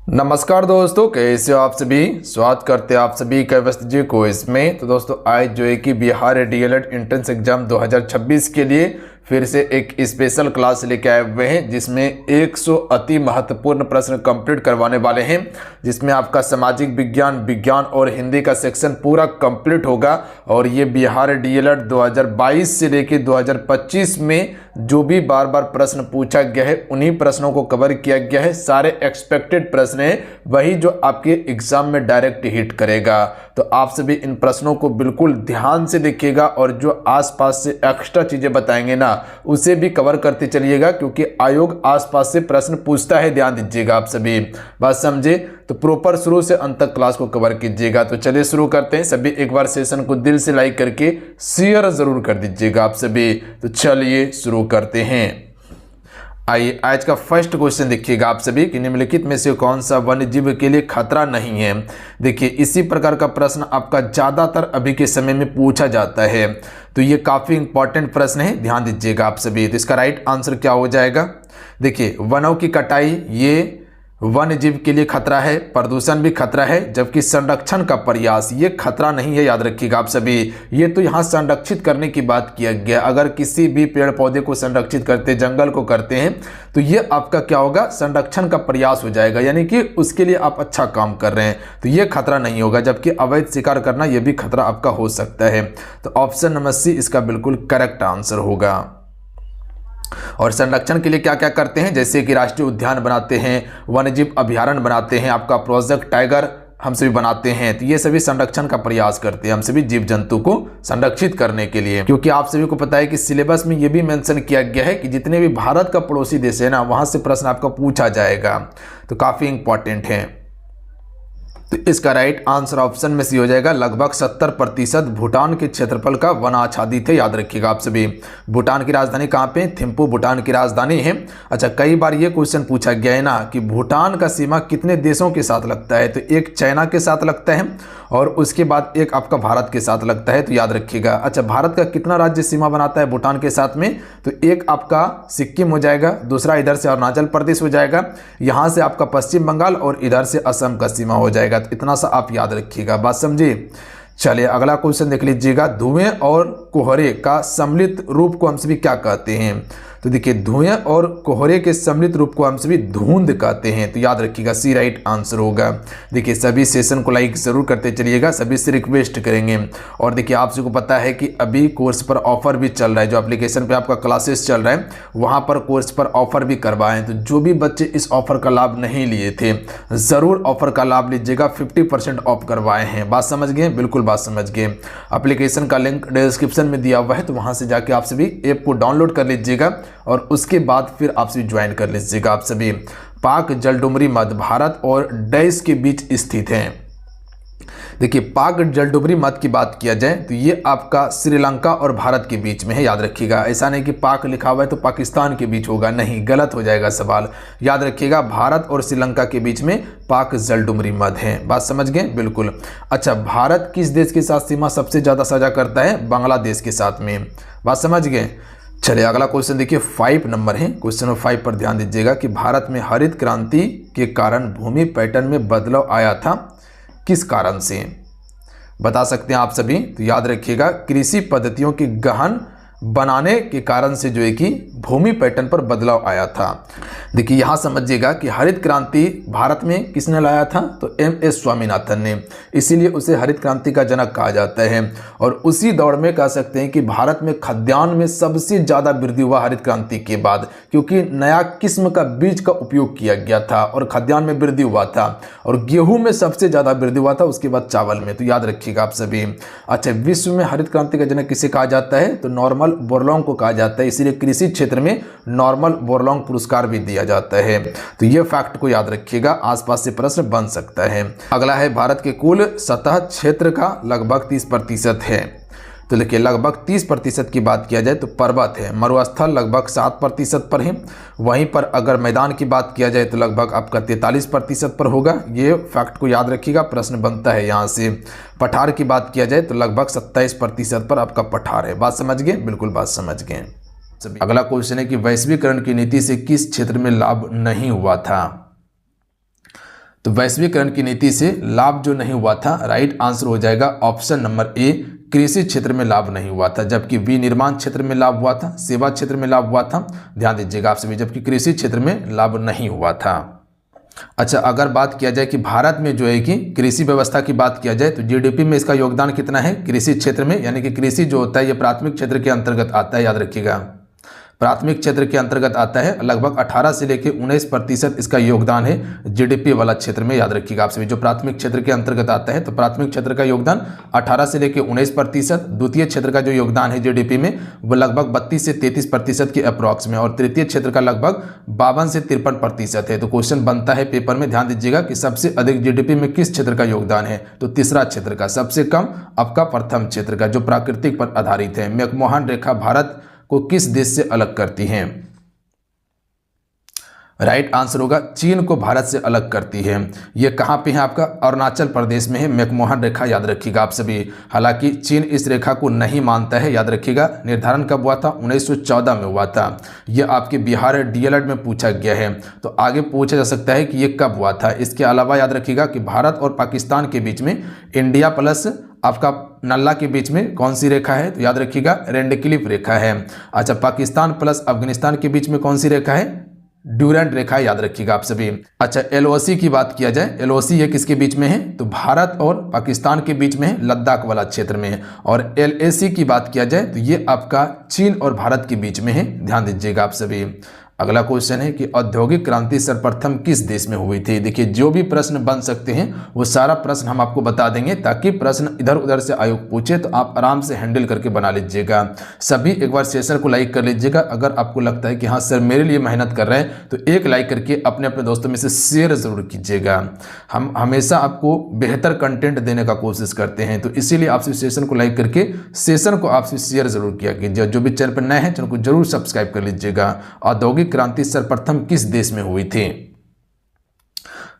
नमस्कार दोस्तों, कैसे हो आप सभी। स्वागत करते हैं आप सभी का व्यस्त जी को इसमें। तो दोस्तों आज जो है कि बिहार डीएलएड एंट्रेंस एग्जाम 2026 के लिए फिर से एक स्पेशल क्लास लेके आए हुए हैं, जिसमें 100 अति महत्वपूर्ण प्रश्न कंप्लीट करवाने वाले हैं, जिसमें आपका सामाजिक विज्ञान, विज्ञान और हिंदी का सेक्शन पूरा कंप्लीट होगा। और ये बिहार डीएलएड 2022 से लेके 2025 में जो भी बार बार प्रश्न पूछा गया है उन्हीं प्रश्नों को कवर किया गया है। सारे एक्सपेक्टेड प्रश्न हैं, वही जो आपके एग्जाम में डायरेक्ट हिट करेगा। तो आप सभी इन प्रश्नों को बिल्कुल ध्यान से देखिएगा और जो आसपास से एक्स्ट्रा चीजें बताएंगे ना उसे भी कवर करते चलिएगा, क्योंकि आयोग आसपास से प्रश्न पूछता है। ध्यान दीजिएगा आप सभी, बात समझे। तो प्रॉपर शुरू से अंत तक क्लास को कवर कीजिएगा। तो चलिए शुरू करते हैं। सभी एक बार सेशन को दिल से लाइक करके शेयर जरूर कर दीजिएगा आप सभी। तो चलिए शुरू करते हैं। आइए आज का फर्स्ट क्वेश्चन देखिएगा आप सभी कि निम्नलिखित में से कौन सा वन्य जीव के लिए खतरा नहीं है। देखिए इसी प्रकार का प्रश्न आपका ज्यादातर अभी के समय में पूछा जाता है, तो ये काफी इंपॉर्टेंट प्रश्न है, ध्यान दीजिएगा आप सभी। तो इसका राइट आंसर क्या हो जाएगा। देखिए वनों की कटाई ये वन्य जीव के लिए खतरा है, प्रदूषण भी खतरा है, जबकि संरक्षण का प्रयास ये खतरा नहीं है। याद रखिएगा आप सभी, ये तो यहाँ संरक्षित करने की बात किया गया। अगर किसी भी पेड़ पौधे को संरक्षित करते, जंगल को करते हैं, तो ये आपका क्या होगा, संरक्षण का प्रयास हो जाएगा, यानी कि उसके लिए आप अच्छा काम कर रहे हैं, तो ये खतरा नहीं होगा। जबकि अवैध शिकार करना यह भी खतरा आपका हो सकता है। तो ऑप्शन नंबर सी इसका बिल्कुल करेक्ट आंसर होगा। और संरक्षण के लिए क्या क्या करते हैं, जैसे कि राष्ट्रीय उद्यान बनाते हैं, वन्यजीव अभयारण्य बनाते हैं, आपका प्रोजेक्ट टाइगर हम सभी बनाते हैं। तो ये सभी संरक्षण का प्रयास करते हैं हम सभी जीव जंतु को संरक्षित करने के लिए। क्योंकि आप सभी को पता है कि सिलेबस में ये भी मेंशन किया गया है कि जितने भी भारत का पड़ोसी देश है ना, वहां से प्रश्न आपका पूछा जाएगा, तो काफी इंपॉर्टेंट है। तो इसका राइट आंसर ऑप्शन में सी हो जाएगा। लगभग 70% भूटान के क्षेत्रफल का वन आच्छादित है। याद रखिएगा आप सभी। भूटान की राजधानी कहाँ पे, थिम्पू भूटान की राजधानी है। अच्छा, कई बार ये क्वेश्चन पूछा गया है ना कि भूटान का सीमा कितने देशों के साथ लगता है, तो एक चाइना के साथ लगता है और उसके बाद एक आपका भारत के साथ लगता है, तो याद रखिएगा। अच्छा, भारत का कितना राज्य सीमा बनाता है भूटान के साथ में, तो एक आपका सिक्किम हो जाएगा, दूसरा इधर से अरुणाचल प्रदेश हो जाएगा, यहाँ से आपका पश्चिम बंगाल और इधर से असम का सीमा हो जाएगा। तो इतना सा आप याद रखिएगा, बात समझिए। चलिए अगला क्वेश्चन देख लीजिएगा। धुएं और कोहरे का सम्मिलित रूप को हम सभी क्या कहते हैं। तो देखिए धुएं और कोहरे के सम्मिलित रूप को हम सभी धुंध कहते हैं। तो याद रखिएगा सी राइट आंसर होगा। देखिए सभी सेशन को लाइक जरूर करते चलिएगा, सभी से रिक्वेस्ट करेंगे। और देखिए आप सबको पता है कि अभी कोर्स पर ऑफर भी चल रहा है, जो एप्लीकेशन पे आपका क्लासेस चल रहा है वहां पर कोर्स पर ऑफर भी करवाएं। तो जो भी बच्चे इस ऑफर का लाभ नहीं लिए थे जरूर ऑफर का लाभ लीजिएगा। 50% ऑफ करवाए हैं, बात समझ गए, बिल्कुल बात समझ गए। एप्लीकेशन का लिंक डिस्क्रिप्शन में दिया हुआ है, तो वहां से जाके आप सभी ऐप को डाउनलोड कर लीजिएगा और उसके बाद फिर आप सभी ज्वाइन कर लीजिएगा आप सभी। पाक जलडुमरी मध्य भारत और डैश के बीच स्थित है। देखिए पाक जलडुमरी मध्य की बात किया जाए तो ये आपका श्रीलंका और भारत के बीच में है। याद रखिएगा, ऐसा नहीं कि पाक लिखा हुआ है तो पाकिस्तान के बीच होगा, नहीं, गलत हो जाएगा सवाल। याद रखिएगा भारत और श्रीलंका के बीच में पाक जलडुमरी मध्य है, बात समझ गए, बिल्कुल। अच्छा, भारत किस देश के साथ सीमा सबसे ज्यादा साझा करता है, बांग्लादेश के साथ में, बात समझ गए। चलिए अगला क्वेश्चन देखिए 5 नंबर है। क्वेश्चन नंबर 5 पर ध्यान दीजिएगा कि भारत में हरित क्रांति के कारण भूमि पैटर्न में बदलाव आया था, किस कारण से, बता सकते हैं आप सभी। तो याद रखिएगा कृषि पद्धतियों की गहन बनाने के कारण से जो है कि भूमि पैटर्न पर बदलाव आया था। देखिए यहाँ समझिएगा कि हरित क्रांति भारत में किसने लाया था, तो एम.एस. स्वामीनाथन ने, इसीलिए उसे हरित क्रांति का जनक कहा जाता है। और उसी दौर में कह सकते हैं कि भारत में खाद्यान्न में सबसे ज़्यादा वृद्धि हुआ हरित क्रांति के बाद, क्योंकि नया किस्म का बीज का उपयोग किया गया था और खाद्यान्न में वृद्धि हुआ था। और गेहूं में सबसे ज़्यादा वृद्धि हुआ था, उसके बाद चावल में, तो याद रखिएगा आप सभी। अच्छा, विश्व में हरित क्रांति का जनक किसे कहा जाता है, तो नॉर्मन बोरलॉन्ग को कहा जाता है, इसीलिए कृषि क्षेत्र में नॉर्मन बोरलॉन्ग पुरस्कार भी दिया जाता है। तो ये फैक्ट को याद रखिएगा, आसपास से प्रश्न बन सकता है। अगला है भारत के कुल सतह क्षेत्र का लगभग 30% है। तो देखिए लगभग 30% की बात किया जाए तो पर्वत है, मरुस्थल लगभग 7% पर है। वहीं पर अगर मैदान की बात किया जाए तो लगभग आपका 43% पर होगा। ये फैक्ट को याद रखिएगा, प्रश्न बनता है यहाँ से। पठार की बात किया जाए तो लगभग 27% पर आपका पठार है, बात समझ गए, बिल्कुल बात समझ गए। अगला क्वेश्चन है कि वैश्वीकरण की नीति से किस क्षेत्र में लाभ नहीं हुआ था। तो वैश्वीकरण की नीति से लाभ जो नहीं हुआ था, राइट आंसर हो जाएगा ऑप्शन नंबर ए, कृषि क्षेत्र में लाभ नहीं हुआ था, जबकि विनिर्माण क्षेत्र में लाभ हुआ था, सेवा क्षेत्र में लाभ हुआ था। ध्यान दीजिएगा आप सभी, जबकि कृषि क्षेत्र में लाभ नहीं हुआ था। अच्छा, अगर बात किया जाए कि भारत में जो है कि कृषि व्यवस्था की बात किया जाए तो जीडीपी में इसका योगदान कितना है कृषि क्षेत्र में, यानी कि कृषि जो होता है ये प्राथमिक क्षेत्र के अंतर्गत आता है, याद रखिएगा प्राथमिक क्षेत्र के अंतर्गत आता है। लगभग 18 से लेकर 19% इसका योगदान है जीडीपी वाला क्षेत्र में, याद रखिएगा आप सभी। जो प्राथमिक क्षेत्र के अंतर्गत आता है तो प्राथमिक क्षेत्र का योगदान 18 से लेकर 19%, द्वितीय क्षेत्र का जो योगदान है जीडीपी में वो लगभग 32 से 33% के अप्रॉक्स में, और तृतीय क्षेत्र का लगभग 52 से 53% है। तो क्वेश्चन बनता है पेपर में, ध्यान दीजिएगा कि सबसे अधिक जीडीपी में किस क्षेत्र का योगदान है, तो तीसरा क्षेत्र का, सबसे कम आपका प्रथम क्षेत्र का जो प्राकृतिक पर आधारित है। मैकमोहन रेखा भारत को किस देश से अलग करती हैं, राइट आंसर होगा चीन को भारत से अलग करती है। ये कहाँ पे है आपका, अरुणाचल प्रदेश में है मैकमोहन रेखा, याद रखिएगा आप सभी। हालांकि चीन इस रेखा को नहीं मानता है, याद रखिएगा। निर्धारण कब हुआ था, 1914 में हुआ था। यह आपके बिहार डीएलएड में पूछा गया है, तो आगे पूछा जा सकता है कि ये कब हुआ था। इसके अलावा याद रखिएगा कि भारत और पाकिस्तान के बीच में इंडिया प्लस आपका नल्ला के बीच में कौन सी रेखा है, तो याद रखिएगा रेडक्लिफ रेखा है। अच्छा, पाकिस्तान प्लस अफगानिस्तान के बीच में कौन सी रेखा है, ड्यूरेंट रेखा है, याद रखिएगा आप सभी। अच्छा, एलओसी की बात किया जाए, एलओसी ये किसके बीच में है, तो भारत और पाकिस्तान के बीच में है, लद्दाख वाला क्षेत्र में है। और एलएसी की बात किया जाए तो ये आपका चीन और भारत के बीच में है, ध्यान दीजिएगा आप सभी। अगला क्वेश्चन है कि औद्योगिक क्रांति सर्वप्रथम किस देश में हुई थी। देखिए, जो भी प्रश्न बन सकते हैं वो सारा प्रश्न हम आपको बता देंगे, ताकि प्रश्न इधर उधर से आयोग पूछे तो आप आराम से हैंडल करके बना लीजिएगा। सभी एक बार सेशन को लाइक कर लीजिएगा। अगर आपको लगता है कि हाँ सर मेरे लिए मेहनत कर रहे हैं, तो एक लाइक करके अपने अपने दोस्तों में से शेयर जरूर कीजिएगा। हम हमेशा आपको बेहतर कंटेंट देने का कोशिश करते हैं, तो इसीलिए आपसे सेशन को लाइक करके सेशन को आपसे शेयर जरूर किया कीजिए। जो भी चैनल पर नए हैं चैनल को जरूर सब्सक्राइब कर लीजिएगा। औद्योगिक क्रांति सर्वप्रथम किस देश में हुई थी,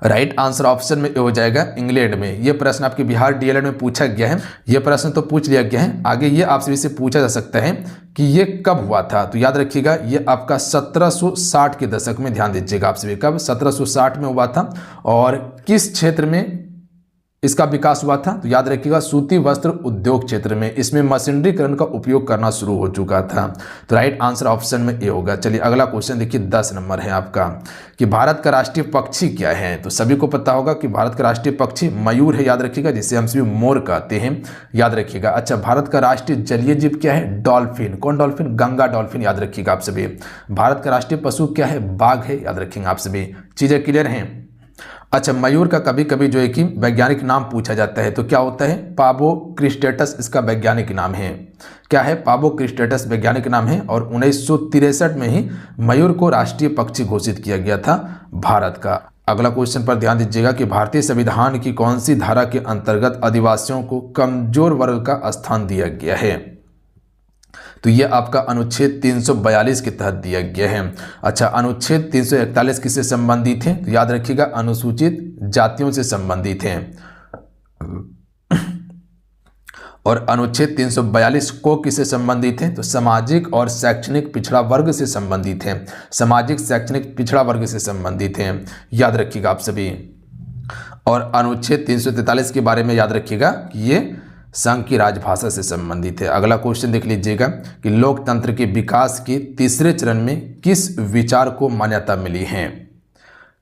राइट आंसर ऑप्शन में हो जाएगा इंग्लैंड में। यह प्रश्न आपके बिहार डीएलएड में पूछा गया है, यह प्रश्न तो पूछ लिया गया है। आगे ये आपसे से पूछा जा सकता है कि ये कब हुआ था, तो याद रखिएगा ये आपका 1760 के दशक में, ध्यान दीजिएगा आप सभी, कब 1760 में हुआ था। और किस क्षेत्र में इसका विकास हुआ था, तो याद रखिएगा सूती वस्त्र उद्योग क्षेत्र में। इसमें मशीनरीकरण का उपयोग करना शुरू हो चुका था, तो राइट आंसर ऑप्शन में ए होगा। चलिए अगला क्वेश्चन देखिए, 10 नंबर है आपका कि भारत का राष्ट्रीय पक्षी क्या है। तो सभी को पता होगा कि भारत का राष्ट्रीय पक्षी मयूर है, याद रखिएगा, जिसे हम सभी मोर कहते हैं, याद रखिएगा। अच्छा, भारत का राष्ट्रीय जलीय जीव क्या है, डॉल्फिन। कौन डॉल्फिन, गंगा डॉल्फिन, याद रखिएगा आप सभी। भारत का राष्ट्रीय पशु क्या है, बाघ है, याद रखेंगे आप सभी। चीजें क्लियर हैं। अच्छा, मयूर का कभी कभी जो है कि वैज्ञानिक नाम पूछा जाता है, तो क्या होता है, पाबो क्रिस्टेटस इसका वैज्ञानिक नाम है। क्या है, पाबो क्रिस्टेटस वैज्ञानिक नाम है। और 1963 में ही मयूर को राष्ट्रीय पक्षी घोषित किया गया था भारत का। अगला क्वेश्चन पर ध्यान दीजिएगा कि भारतीय संविधान की कौन सी धारा के अंतर्गत आदिवासियों को कमजोर वर्ग का स्थान दिया गया है, तो ये आपका अनुच्छेद 342 के तहत दिया गया है। अच्छा, अनुच्छेद 341 किससे संबंधित है, तो याद रखिएगा अनुसूचित जातियों से संबंधित है। और अनुच्छेद 342 को किससे संबंधित है, तो सामाजिक और शैक्षणिक पिछड़ा वर्ग से संबंधित है। सामाजिक शैक्षणिक पिछड़ा वर्ग से संबंधित है, याद रखिएगा आप सभी। और अनुच्छेद 343 के बारे में याद रखिएगा कि ये संघ की राजभाषा से संबंधित है। अगला क्वेश्चन देख लीजिएगा कि लोकतंत्र के विकास के तीसरे चरण में किस विचार को मान्यता मिली है,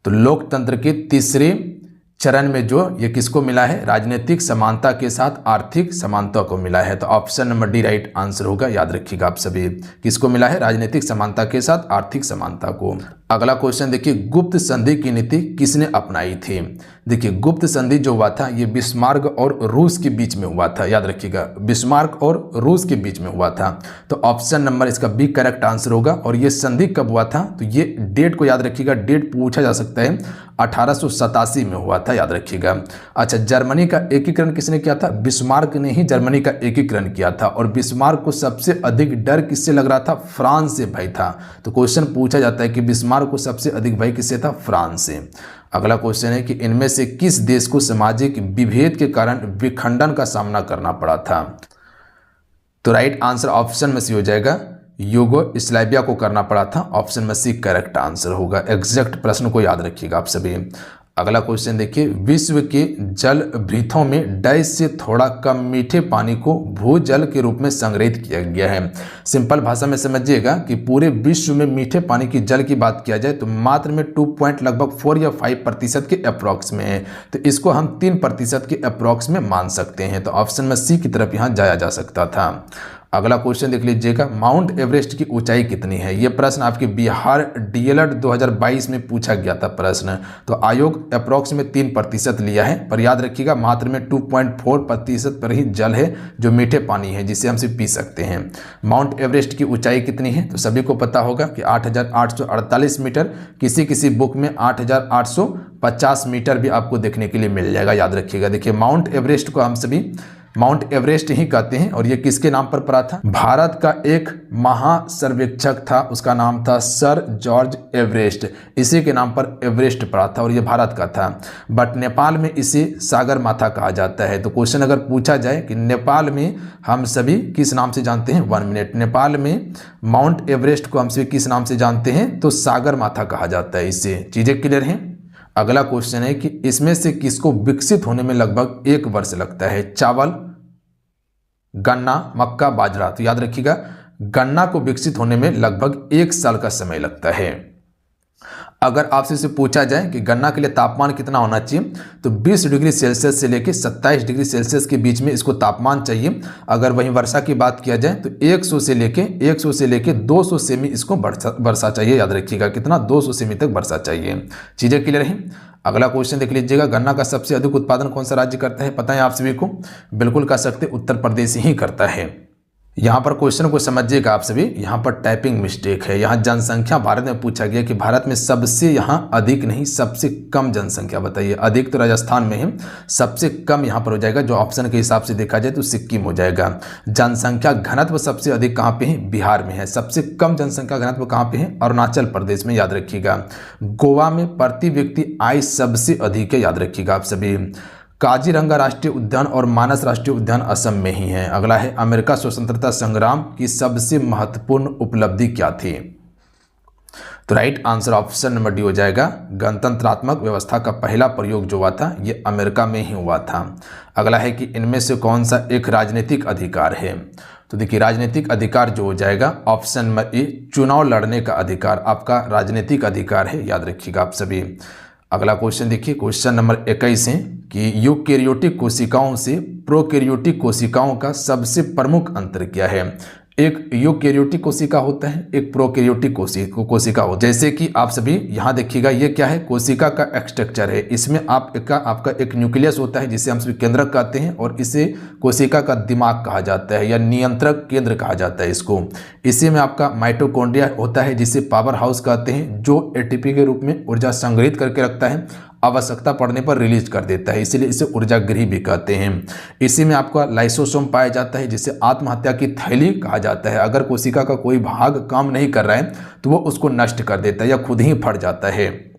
तो लोकतंत्र के तीसरे चरण में जो ये किसको मिला है, राजनीतिक समानता के साथ आर्थिक समानता को मिला है। तो option number D right answer होगा, याद रखिएगा आप सभी। किसको मिला है, राजनीतिक समानता के साथ आर्थिक समानता को। अगला क्वेश्चन देखिए, गुप्त संधि की नीति किसने अपनाई थी। देखिए, गुप्त संधि जो हुआ था ये बिस्मार्क और रूस के बीच में हुआ था, याद रखिएगा, बिस्मार्क और रूस के बीच में हुआ था। तो ऑप्शन नंबर इसका बी करेक्ट आंसर होगा। और ये संधि कब हुआ था, तो ये डेट को याद रखिएगा, डेट पूछा जा सकता है, 1887 में हुआ था, याद रखिएगा। अच्छा, जर्मनी का एकीकरण किसने किया था, बिस्मार्क ने ही जर्मनी का एकीकरण किया था। और बिस्मार्क को सबसे अधिक डर किससे लग रहा था, फ्रांस से भय था। तो क्वेश्चन पूछा जाता है कि बिस्मार्क को सबसे अधिक भय किससे था, फ्रांस से। अगला क्वेश्चन है कि इनमें से किस देश को सामाजिक विभेद के कारण विखंडन का सामना करना पड़ा था, तो राइट आंसर ऑप्शन में सी हो जाएगा, यूगोस्लाविया को करना पड़ा था। ऑप्शन में सी करेक्ट आंसर होगा। एग्जैक्ट प्रश्न को याद रखिएगा आप सभी। अगला क्वेश्चन देखिए, विश्व के जल भृतों में डैश से थोड़ा कम मीठे पानी को भूजल के रूप में संग्रहित किया गया है। सिंपल भाषा में समझिएगा कि पूरे विश्व में मीठे पानी की जल की बात किया जाए तो मात्र में 2.4 या 5% के अप्रॉक्स में है, तो इसको हम 3% के अप्रॉक्स में मान सकते हैं। तो ऑप्शन में सी की तरफ यहाँ जाया जा सकता था। अगला क्वेश्चन देख लीजिएगा, माउंट एवरेस्ट की ऊंचाई कितनी है? यह प्रश्न आपके बिहार डीएलएड 2022 में पूछा गया था प्रश्न। तो आयोग अप्रॉक्स में 3% लिया है, पर याद रखिएगा मात्र में 2.4% पर ही जल है जो मीठे पानी है जिसे हम सिर्फ पी सकते हैं। माउंट एवरेस्ट की ऊंचाई कितनी है? तो सभी को पता होगा कि 8,848 मीटर, किसी किसी बुक में 8,850 मीटर भी आपको देखने के लिए मिल जाएगा, याद रखिएगा। देखिए माउंट एवरेस्ट को हम सभी माउंट एवरेस्ट ही कहते हैं और ये किसके नाम पर पड़ा था? भारत का एक महासर्वेक्षक था, उसका नाम था सर जॉर्ज एवरेस्ट, इसी के नाम पर एवरेस्ट पड़ा था और ये भारत का था। बट नेपाल में इसे सागर माथा कहा जाता है। तो क्वेश्चन अगर पूछा जाए कि नेपाल में हम सभी किस नाम से जानते हैं, 1 मिनट, नेपाल में माउंट एवरेस्ट को हम सभी किस नाम से जानते हैं? तो सागर माथा कहा जाता है। इससे चीजें क्लियर हैं। अगला क्वेश्चन है कि इसमें से किसको विकसित होने में लगभग 1 वर्ष लगता है? चावल, गन्ना, मक्का, बाजरा। तो याद रखिएगा गन्ना को विकसित होने में लगभग 1 साल का समय लगता है। अगर आपसे इसे पूछा जाए कि गन्ना के लिए तापमान कितना होना चाहिए, तो 20 डिग्री सेल्सियस से लेकर 27 डिग्री सेल्सियस के बीच में इसको तापमान चाहिए। अगर वहीं वर्षा की बात किया जाए तो 100 से लेके 200 सेमी इसको वर्षा चाहिए। याद रखिएगा कितना? 200 सेमी तक वर्षा चाहिए। चीजें क्लियर हैं। अगला क्वेश्चन देख लीजिएगा, गन्ना का सबसे अधिक उत्पादन कौन सा राज्य करता है? पता है आप सभी को? बिल्कुल कह सकते उत्तर प्रदेश ही करता है। यहाँ पर क्वेश्चन को समझिएगा आप सभी, यहाँ पर टाइपिंग मिस्टेक है। यहाँ जनसंख्या भारत में पूछा गया कि भारत में सबसे यहाँ अधिक नहीं सबसे कम जनसंख्या बताइए। अधिक तो राजस्थान में है, सबसे कम यहाँ पर हो जाएगा, जो ऑप्शन के हिसाब से देखा जाए तो सिक्किम हो जाएगा। जनसंख्या घनत्व सबसे अधिक कहाँ पे है? बिहार में है। सबसे कम जनसंख्या घनत्व कहाँ पे है? अरुणाचल प्रदेश में, याद रखिएगा। गोवा में प्रति व्यक्ति आय सबसे अधिक है, याद रखिएगा आप सभी। काजीरंगा राष्ट्रीय उद्यान और मानस राष्ट्रीय उद्यान असम में ही है। अगला है, अमेरिका स्वतंत्रता संग्राम की सबसे महत्वपूर्ण उपलब्धि क्या थी? तो right answer option number D हो जाएगा। गणतंत्रात्मक व्यवस्था का पहला प्रयोग जो हुआ था ये अमेरिका में ही हुआ था। अगला है कि इनमें से कौन सा एक राजनीतिक अधिकार है? तो देखिए राजनीतिक अधिकार जो हो जाएगा ऑप्शन नंबर ए, चुनाव लड़ने का अधिकार आपका राजनीतिक अधिकार है, याद रखिएगा आप सभी। अगला क्वेश्चन देखिए, क्वेश्चन नंबर 21 है कि यूकेरियोटिक कोशिकाओं से प्रोकैरियोटिक कोशिकाओं का सबसे प्रमुख अंतर क्या है? एक यूकेरियोटिक कोशिका होता है, एक प्रोकैरियोटिक कोशिका होता है। जैसे कि आप सभी यहाँ देखिएगा, ये क्या है? कोशिका का स्ट्रक्चर है। इसमें आपका एक न्यूक्लियस होता है जिसे हम सभी केंद्रक कहते हैं और इसे कोशिका का दिमाग कहा जाता है या नियंत्रक केंद्र कहा जाता है इसको। इसी में आपका माइटोकॉन्ड्रिया होता है जिसे पावर हाउस कहते हैं, जो एटीपी के रूप में ऊर्जा संग्रहित करके रखता है, आवश्यकता पड़ने पर रिलीज कर देता है, इसीलिए इसे ऊर्जा गृह भी कहते हैं। इसी में आपका लाइसोसोम पाया जाता है जिसे आत्महत्या की थैली कहा जाता है। अगर कोशिका का कोई भाग काम नहीं कर रहा है तो वो उसको नष्ट कर देता है या खुद ही फट जाता है।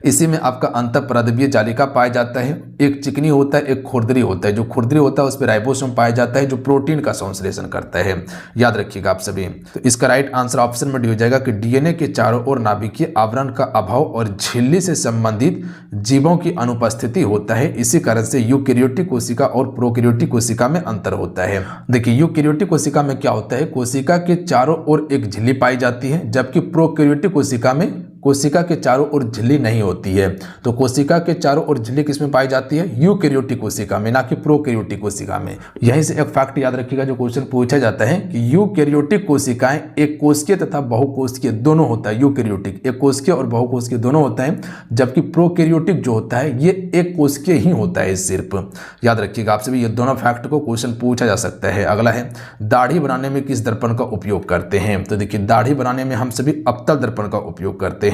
इसी में आपका अंतःपरद्रव्यीय जालिका पाया जाता है। एक चिकनी होता है, एक खुरदरी होता है। जो खुरदरी होता है उस पर राइबोसोम पाया जाता है जो प्रोटीन का संश्लेषण करता है, याद रखिएगा आप सभी। तो इसका राइट आंसर ऑप्शन में डी हो जाएगा कि डीएनए के चारों ओर नाभिकीय आवरण का अभाव और झिल्ली से संबंधित जीवों की अनुपस्थिति होता है। इसी कारण से यूकेरियोटिक कोशिका और प्रोकैरियोटिक कोशिका में अंतर होता है। देखिए यूकेरियोटिक कोशिका में क्या होता है, कोशिका के चारों ओर एक झिल्ली पाई जाती है, जबकि प्रोकैरियोटिक कोशिका में कोशिका के चारों ओर झिल्ली नहीं होती है। तो कोशिका के चारों ओर झिल्ली किसमें पाई जाती है? यूकेरियोटिक कोशिका में, ना कि प्रोकैरियोटिक कोशिका में। यहीं से एक फैक्ट याद रखिएगा जो क्वेश्चन पूछा जाता है कि यूकेरियोटिक कोशिकाएं एक कोशिकीय तथा बहुकोशिकीय दोनों होता है। यूकेरियोटिक एक कोशिकीय और बहुकोशिकीय दोनों होता है, जबकि प्रोकैरियोटिक जो होता है ये एक कोशिकीय ही होता है सिर्फ, याद रखिएगा आप सभी। ये दोनों फैक्ट को क्वेश्चन पूछा जा सकता है। अगला है, दाढ़ी बनाने में किस दर्पण का उपयोग करते हैं? तो देखिए दाढ़ी बनाने में हम सभी अवतल दर्पण का उपयोग करते हैं।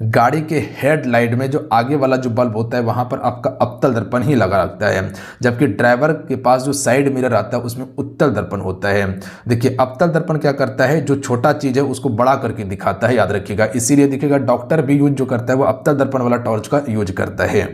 गाड़ी के हेडलाइट में जो आगे वाला जो बल्ब होता है वहां पर आपका अवतल दर्पण ही लगा रहता है, जबकि ड्राइवर के पास जो साइड मिरर आता है उसमें उत्तल दर्पण होता है। देखिए अवतल दर्पण क्या करता है, जो छोटा चीज है उसको बड़ा करके दिखाता है, याद रखिएगा। इसीलिए देखिएगा डॉक्टर भी यूज जो करता है वो अवतल दर्पण वाला टॉर्च का यूज करता है।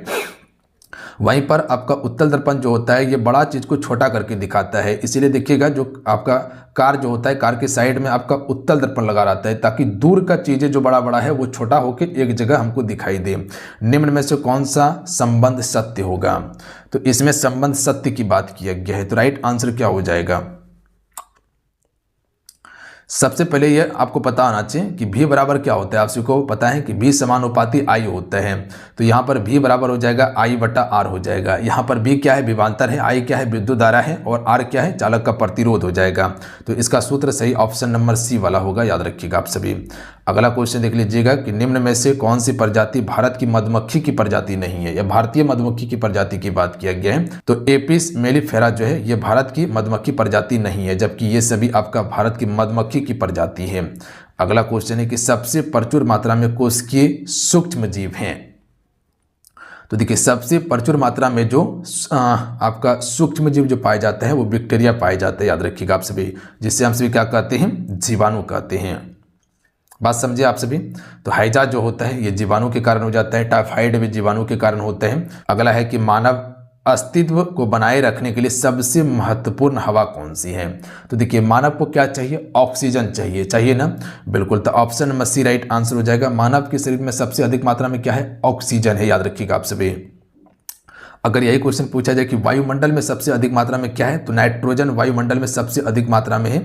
वहीं पर आपका उत्तल दर्पण जो होता है ये बड़ा चीज़ को छोटा करके दिखाता है, इसीलिए देखिएगा जो आपका कार जो होता है, कार के साइड में आपका उत्तल दर्पण लगा रहता है ताकि दूर का चीज़ें जो बड़ा बड़ा है वो छोटा होकर एक जगह हमको दिखाई दे। निम्न में से कौन सा संबंध सत्य होगा? तो इसमें संबंध सत्य की बात किया गया है, तो राइट आंसर क्या हो जाएगा? सबसे पहले ये आपको पता होना चाहिए कि v बराबर क्या होता है। आप सभी को पता है कि v समानुपाती I होता है, तो यहाँ पर v बराबर हो जाएगा I बटा R हो जाएगा। यहाँ पर v क्या है? विभवांतर है, I क्या है? विद्युत धारा है, और R क्या है? चालक का प्रतिरोध हो जाएगा। तो इसका सूत्र सही ऑप्शन नंबर सी वाला होगा, याद रखिएगा आप सभी। अगला क्वेश्चन देख लीजिएगा कि निम्न में से कौन सी प्रजाति भारत की मधुमक्खी की प्रजाति नहीं है, या भारतीय मधुमक्खी की प्रजाति की बात किया गया है। तो एपिस मेलिफेरा जो है ये भारत की मधुमक्खी प्रजाति नहीं है, जबकि ये सभी आपका भारत की मधुमक्खी की प्रजाति है। अगला क्वेश्चन है कि सबसे प्रचुर मात्रा में कोशिकीय सूक्ष्म जीव हैं। तो देखिए सबसे प्रचुर मात्रा में जो आपका सूक्ष्म जीव जो पाया जाता है वो बैक्टीरिया पाया जाता है, याद रखिएगा आप सभी, जिससे हम सभी क्या कहते हैं? जीवाणु कहते हैं। बात समझे आप सभी। तो हैजा जो होता है ये जीवाणु के कारण हो जाता है, टाइफाइड भी जीवाणु के कारण होता है। अगला है कि मानव अस्तित्व को बनाए रखने के लिए सबसे महत्वपूर्ण हवा कौन सी है? तो देखिए मानव को क्या चाहिए? ऑक्सीजन चाहिए ना, बिल्कुल। तो option number C right answer हो जाएगा। मानव के शरीर में सबसे अधिक मात्रा में क्या है? ऑक्सीजन है, याद रखिएगा आप सभी। अगर यही क्वेश्चन पूछा जाए कि वायुमंडल में सबसे अधिक मात्रा में क्या है, तो नाइट्रोजन वायुमंडल में सबसे अधिक मात्रा में है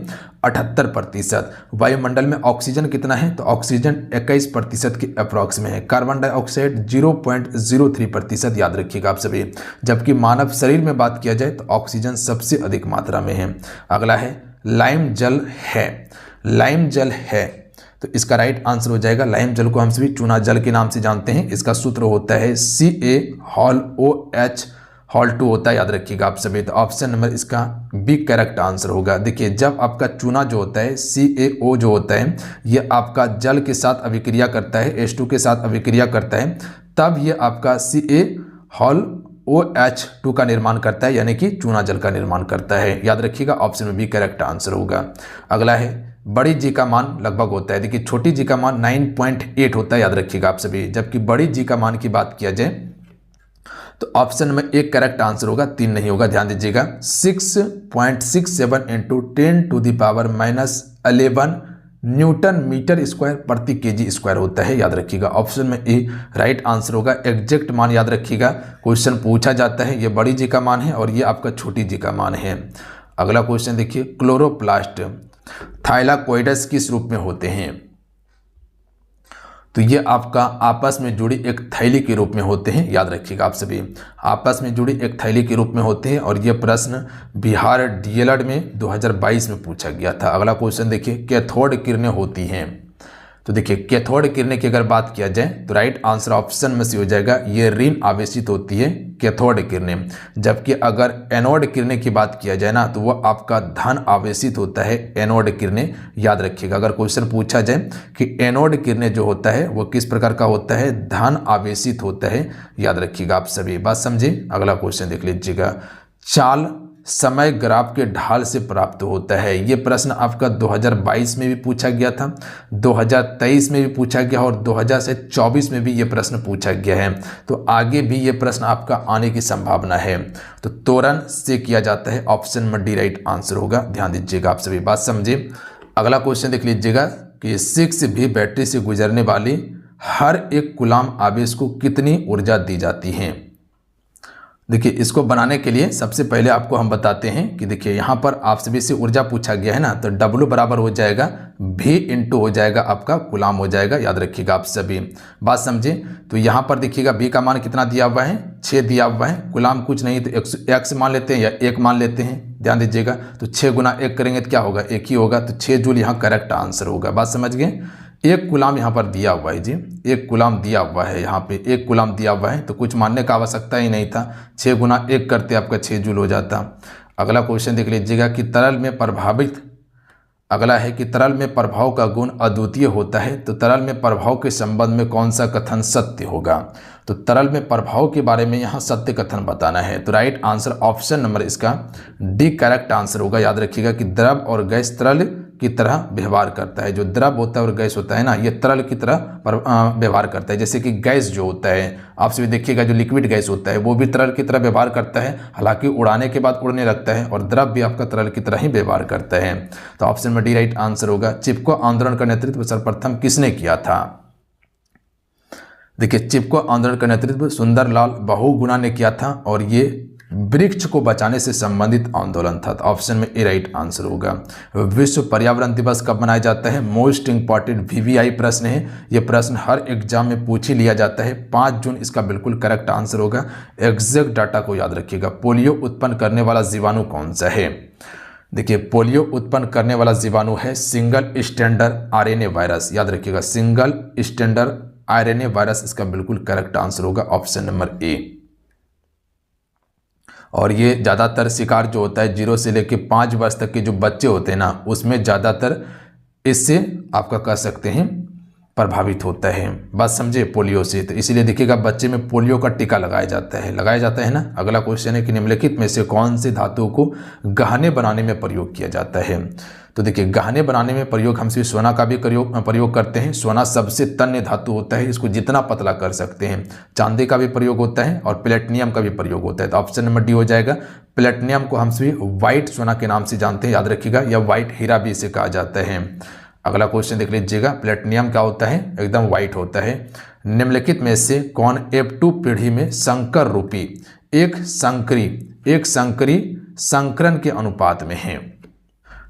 78%। वायुमंडल में ऑक्सीजन कितना है? तो ऑक्सीजन 21% के अप्रॉक्स में है। कार्बन डाइऑक्साइड 0.03%, याद रखिएगा आप सभी। जबकि मानव शरीर में बात किया जाए तो ऑक्सीजन सबसे अधिक मात्रा में है। अगला है लाइम जल है, लाइम जल है, तो इसका राइट आंसर हो जाएगा। लाइम जल को हम सभी चूना जल के नाम से जानते हैं। इसका सूत्र होता है CaOH हॉल 2 होता है, याद रखिएगा आप सभी। तो ऑप्शन नंबर इसका बी करेक्ट आंसर होगा। देखिए जब आपका चूना जो होता है CaO जो होता है ये आपका जल के साथ अभिक्रिया करता है, H2 के साथ अभिक्रिया करता है, तब ये आपका CaOH2 का निर्माण करता है, यानी कि चूना जल का निर्माण करता है, याद रखिएगा। ऑप्शन में बी करेक्ट आंसर होगा। अगला है बड़ी जी का मान लगभग होता है। देखिए छोटी जी का मान 9.8 होता है, याद रखिएगा आप सभी। जबकि बड़ी जी का मान की बात किया जाए तो ऑप्शन में एक करेक्ट आंसर होगा, 3 नहीं होगा, ध्यान दीजिएगा। 6.67 इंटू 10⁻11 न्यूटन मीटर स्क्वायर प्रति केजी स्क्वायर होता है, याद रखिएगा। ऑप्शन में ए राइट आंसर होगा। एग्जैक्ट मान याद रखिएगा, क्वेश्चन पूछा जाता है ये बड़ी जी का मान है और ये आपका छोटी जी का मान है। अगला क्वेश्चन देखिए, क्लोरोप्लास्ट थाइलाकोइडस किस रूप में होते हैं? तो ये आपका आपस में जुड़ी एक थैली के रूप में होते हैं, याद रखिएगा आप सभी। आपस में जुड़ी एक थैली के रूप में होते हैं, और ये प्रश्न बिहार डीएलएड में 2022 में पूछा गया था। अगला क्वेश्चन देखिए, कैथोड किरणें होती हैं। तो देखिए कैथोड किरणें की अगर बात किया जाए तो राइट आंसर ऑप्शन में से हो जाएगा, ये ऋण आवेशित होती है कैथोड किरणें। जबकि अगर एनोड किरणें की बात किया जाए ना तो वह आपका धन आवेशित होता है एनोड किरणें, याद रखिएगा। अगर क्वेश्चन पूछा जाए कि एनोड किरणें जो होता है वो किस प्रकार का होता है? धन आवेशित होता है, याद रखिएगा आप सभी। बात समझे। अगला क्वेश्चन देख लीजिएगा, चाल समय ग्राफ के ढाल से प्राप्त होता है। ये प्रश्न आपका 2022 में भी पूछा गया था, 2023 में भी पूछा गया और 2024 में भी ये प्रश्न पूछा गया है। तो आगे भी ये प्रश्न आपका आने की संभावना है। तो त्वरण से किया जाता है, ऑप्शन में डी राइट आंसर होगा, ध्यान दीजिएगा आप सभी। बात समझिए। अगला क्वेश्चन देख लीजिएगा कि 6V बैटरी से गुजरने वाली हर एक कूलाम आवेश को कितनी ऊर्जा दी जाती है? देखिए इसको बनाने के लिए सबसे पहले आपको हम बताते हैं कि देखिए यहाँ पर आप सभी से ऊर्जा पूछा गया है ना, तो W बराबर हो जाएगा V इंटू हो जाएगा आपका कूलाम हो जाएगा, याद रखिएगा आप सभी। बात समझे। तो यहाँ पर देखिएगा V का मान कितना दिया हुआ है? 6 दिया हुआ है। कूलाम कुछ नहीं तो x मान लेते हैं या 1 मान लेते हैं, ध्यान दीजिएगा। तो 6 गुना 1 करेंगे तो क्या होगा? 1 ही होगा। तो 6 जूल यहाँ करेक्ट आंसर होगा। बात समझ गए। 1 कूलाम यहाँ पर दिया हुआ है जी, 1 कूलाम दिया हुआ है, यहाँ पे 1 कूलाम दिया हुआ है, तो कुछ मानने का आवश्यकता ही नहीं था। 6 गुना 1 करते आपका 6 जूल हो जाता। अगला क्वेश्चन देख लीजिएगा कि तरल में प्रभावित, अगला है कि तरल में प्रभाव का गुण अद्वितीय होता है, तो तरल में प्रभाव के संबंध में कौन सा कथन सत्य होगा? तो तरल में प्रभाव के बारे में यहाँ सत्य कथन बताना है। तो राइट आंसर ऑप्शन नंबर इसका डी करेक्ट आंसर होगा। याद रखिएगा कि द्रव और गैस तरल की तरह व्यवहार करता है। जो द्रव होता है और गैस होता है ना, ये तरल की तरह व्यवहार करता है। जैसे कि गैस जो होता है, आप सभी देखिएगा जो लिक्विड गैस होता है वो भी तरल की तरह व्यवहार करता है, हालांकि उड़ाने के बाद उड़ने लगता है, और द्रव भी आपका तरल की तरह ही व्यवहार करता है। तो ऑप्शन में डी राइट आंसर होगा। चिपको आंदोलन का नेतृत्व सर्वप्रथम किसने किया था? देखिए, चिपको आंदोलन का नेतृत्व सुंदरलाल बहुगुणा ने किया था, और ये वृक्ष को बचाने से संबंधित आंदोलन था। तो ऑप्शन में ए राइट आंसर होगा। विश्व पर्यावरण दिवस कब मनाया जाता है? मोस्ट इंपॉर्टेंट VVI प्रश्न है, ये प्रश्न हर एग्जाम में पूछ ही लिया जाता है। 5 जून इसका बिल्कुल करेक्ट आंसर होगा। एग्जैक्ट डाटा को याद रखिएगा। पोलियो उत्पन्न करने वाला जीवाणु कौन सा है? देखिए, पोलियो उत्पन्न करने वाला जीवाणु है सिंगल स्टैंडर्ड RNA वायरस, याद रखिएगा। सिंगल स्टैंडर्ड RNA वायरस इसका बिल्कुल करेक्ट आंसर होगा, ऑप्शन नंबर ए। और ये ज़्यादातर शिकार जो होता है 0 से लेकर 5 वर्ष तक के जो बच्चे होते हैं ना, उसमें ज़्यादातर इससे आपका कह सकते हैं प्रभावित होता है। बात समझे, पोलियो से। तो इसीलिए देखिएगा बच्चे में पोलियो का टीका लगाया जाता है ना। अगला क्वेश्चन है कि निम्नलिखित में से कौन से धातुओं को गहने बनाने में प्रयोग किया जाता है? तो देखिए, गहने बनाने में प्रयोग हम सिर्फ सोना का भी प्रयोग करते हैं। सोना सबसे तन्य धातु होता है, इसको जितना पतला कर सकते हैं। चांदी का भी प्रयोग होता है और प्लेटिनियम का भी प्रयोग होता है। तो ऑप्शन नंबर डी हो जाएगा। प्लेटिनियम को हम सिर्फ व्हाइट सोना के नाम से जानते हैं, याद रखिएगा, या व्हाइट हीरा भी इसे कहा जाता है। अगला क्वेश्चन देख लीजिएगा। प्लेटिनियम क्या होता है? एकदम व्हाइट होता है। निम्नलिखित में से कौन F2 पीढ़ी में संकर रूपी एक संकरी संकरण के अनुपात में है?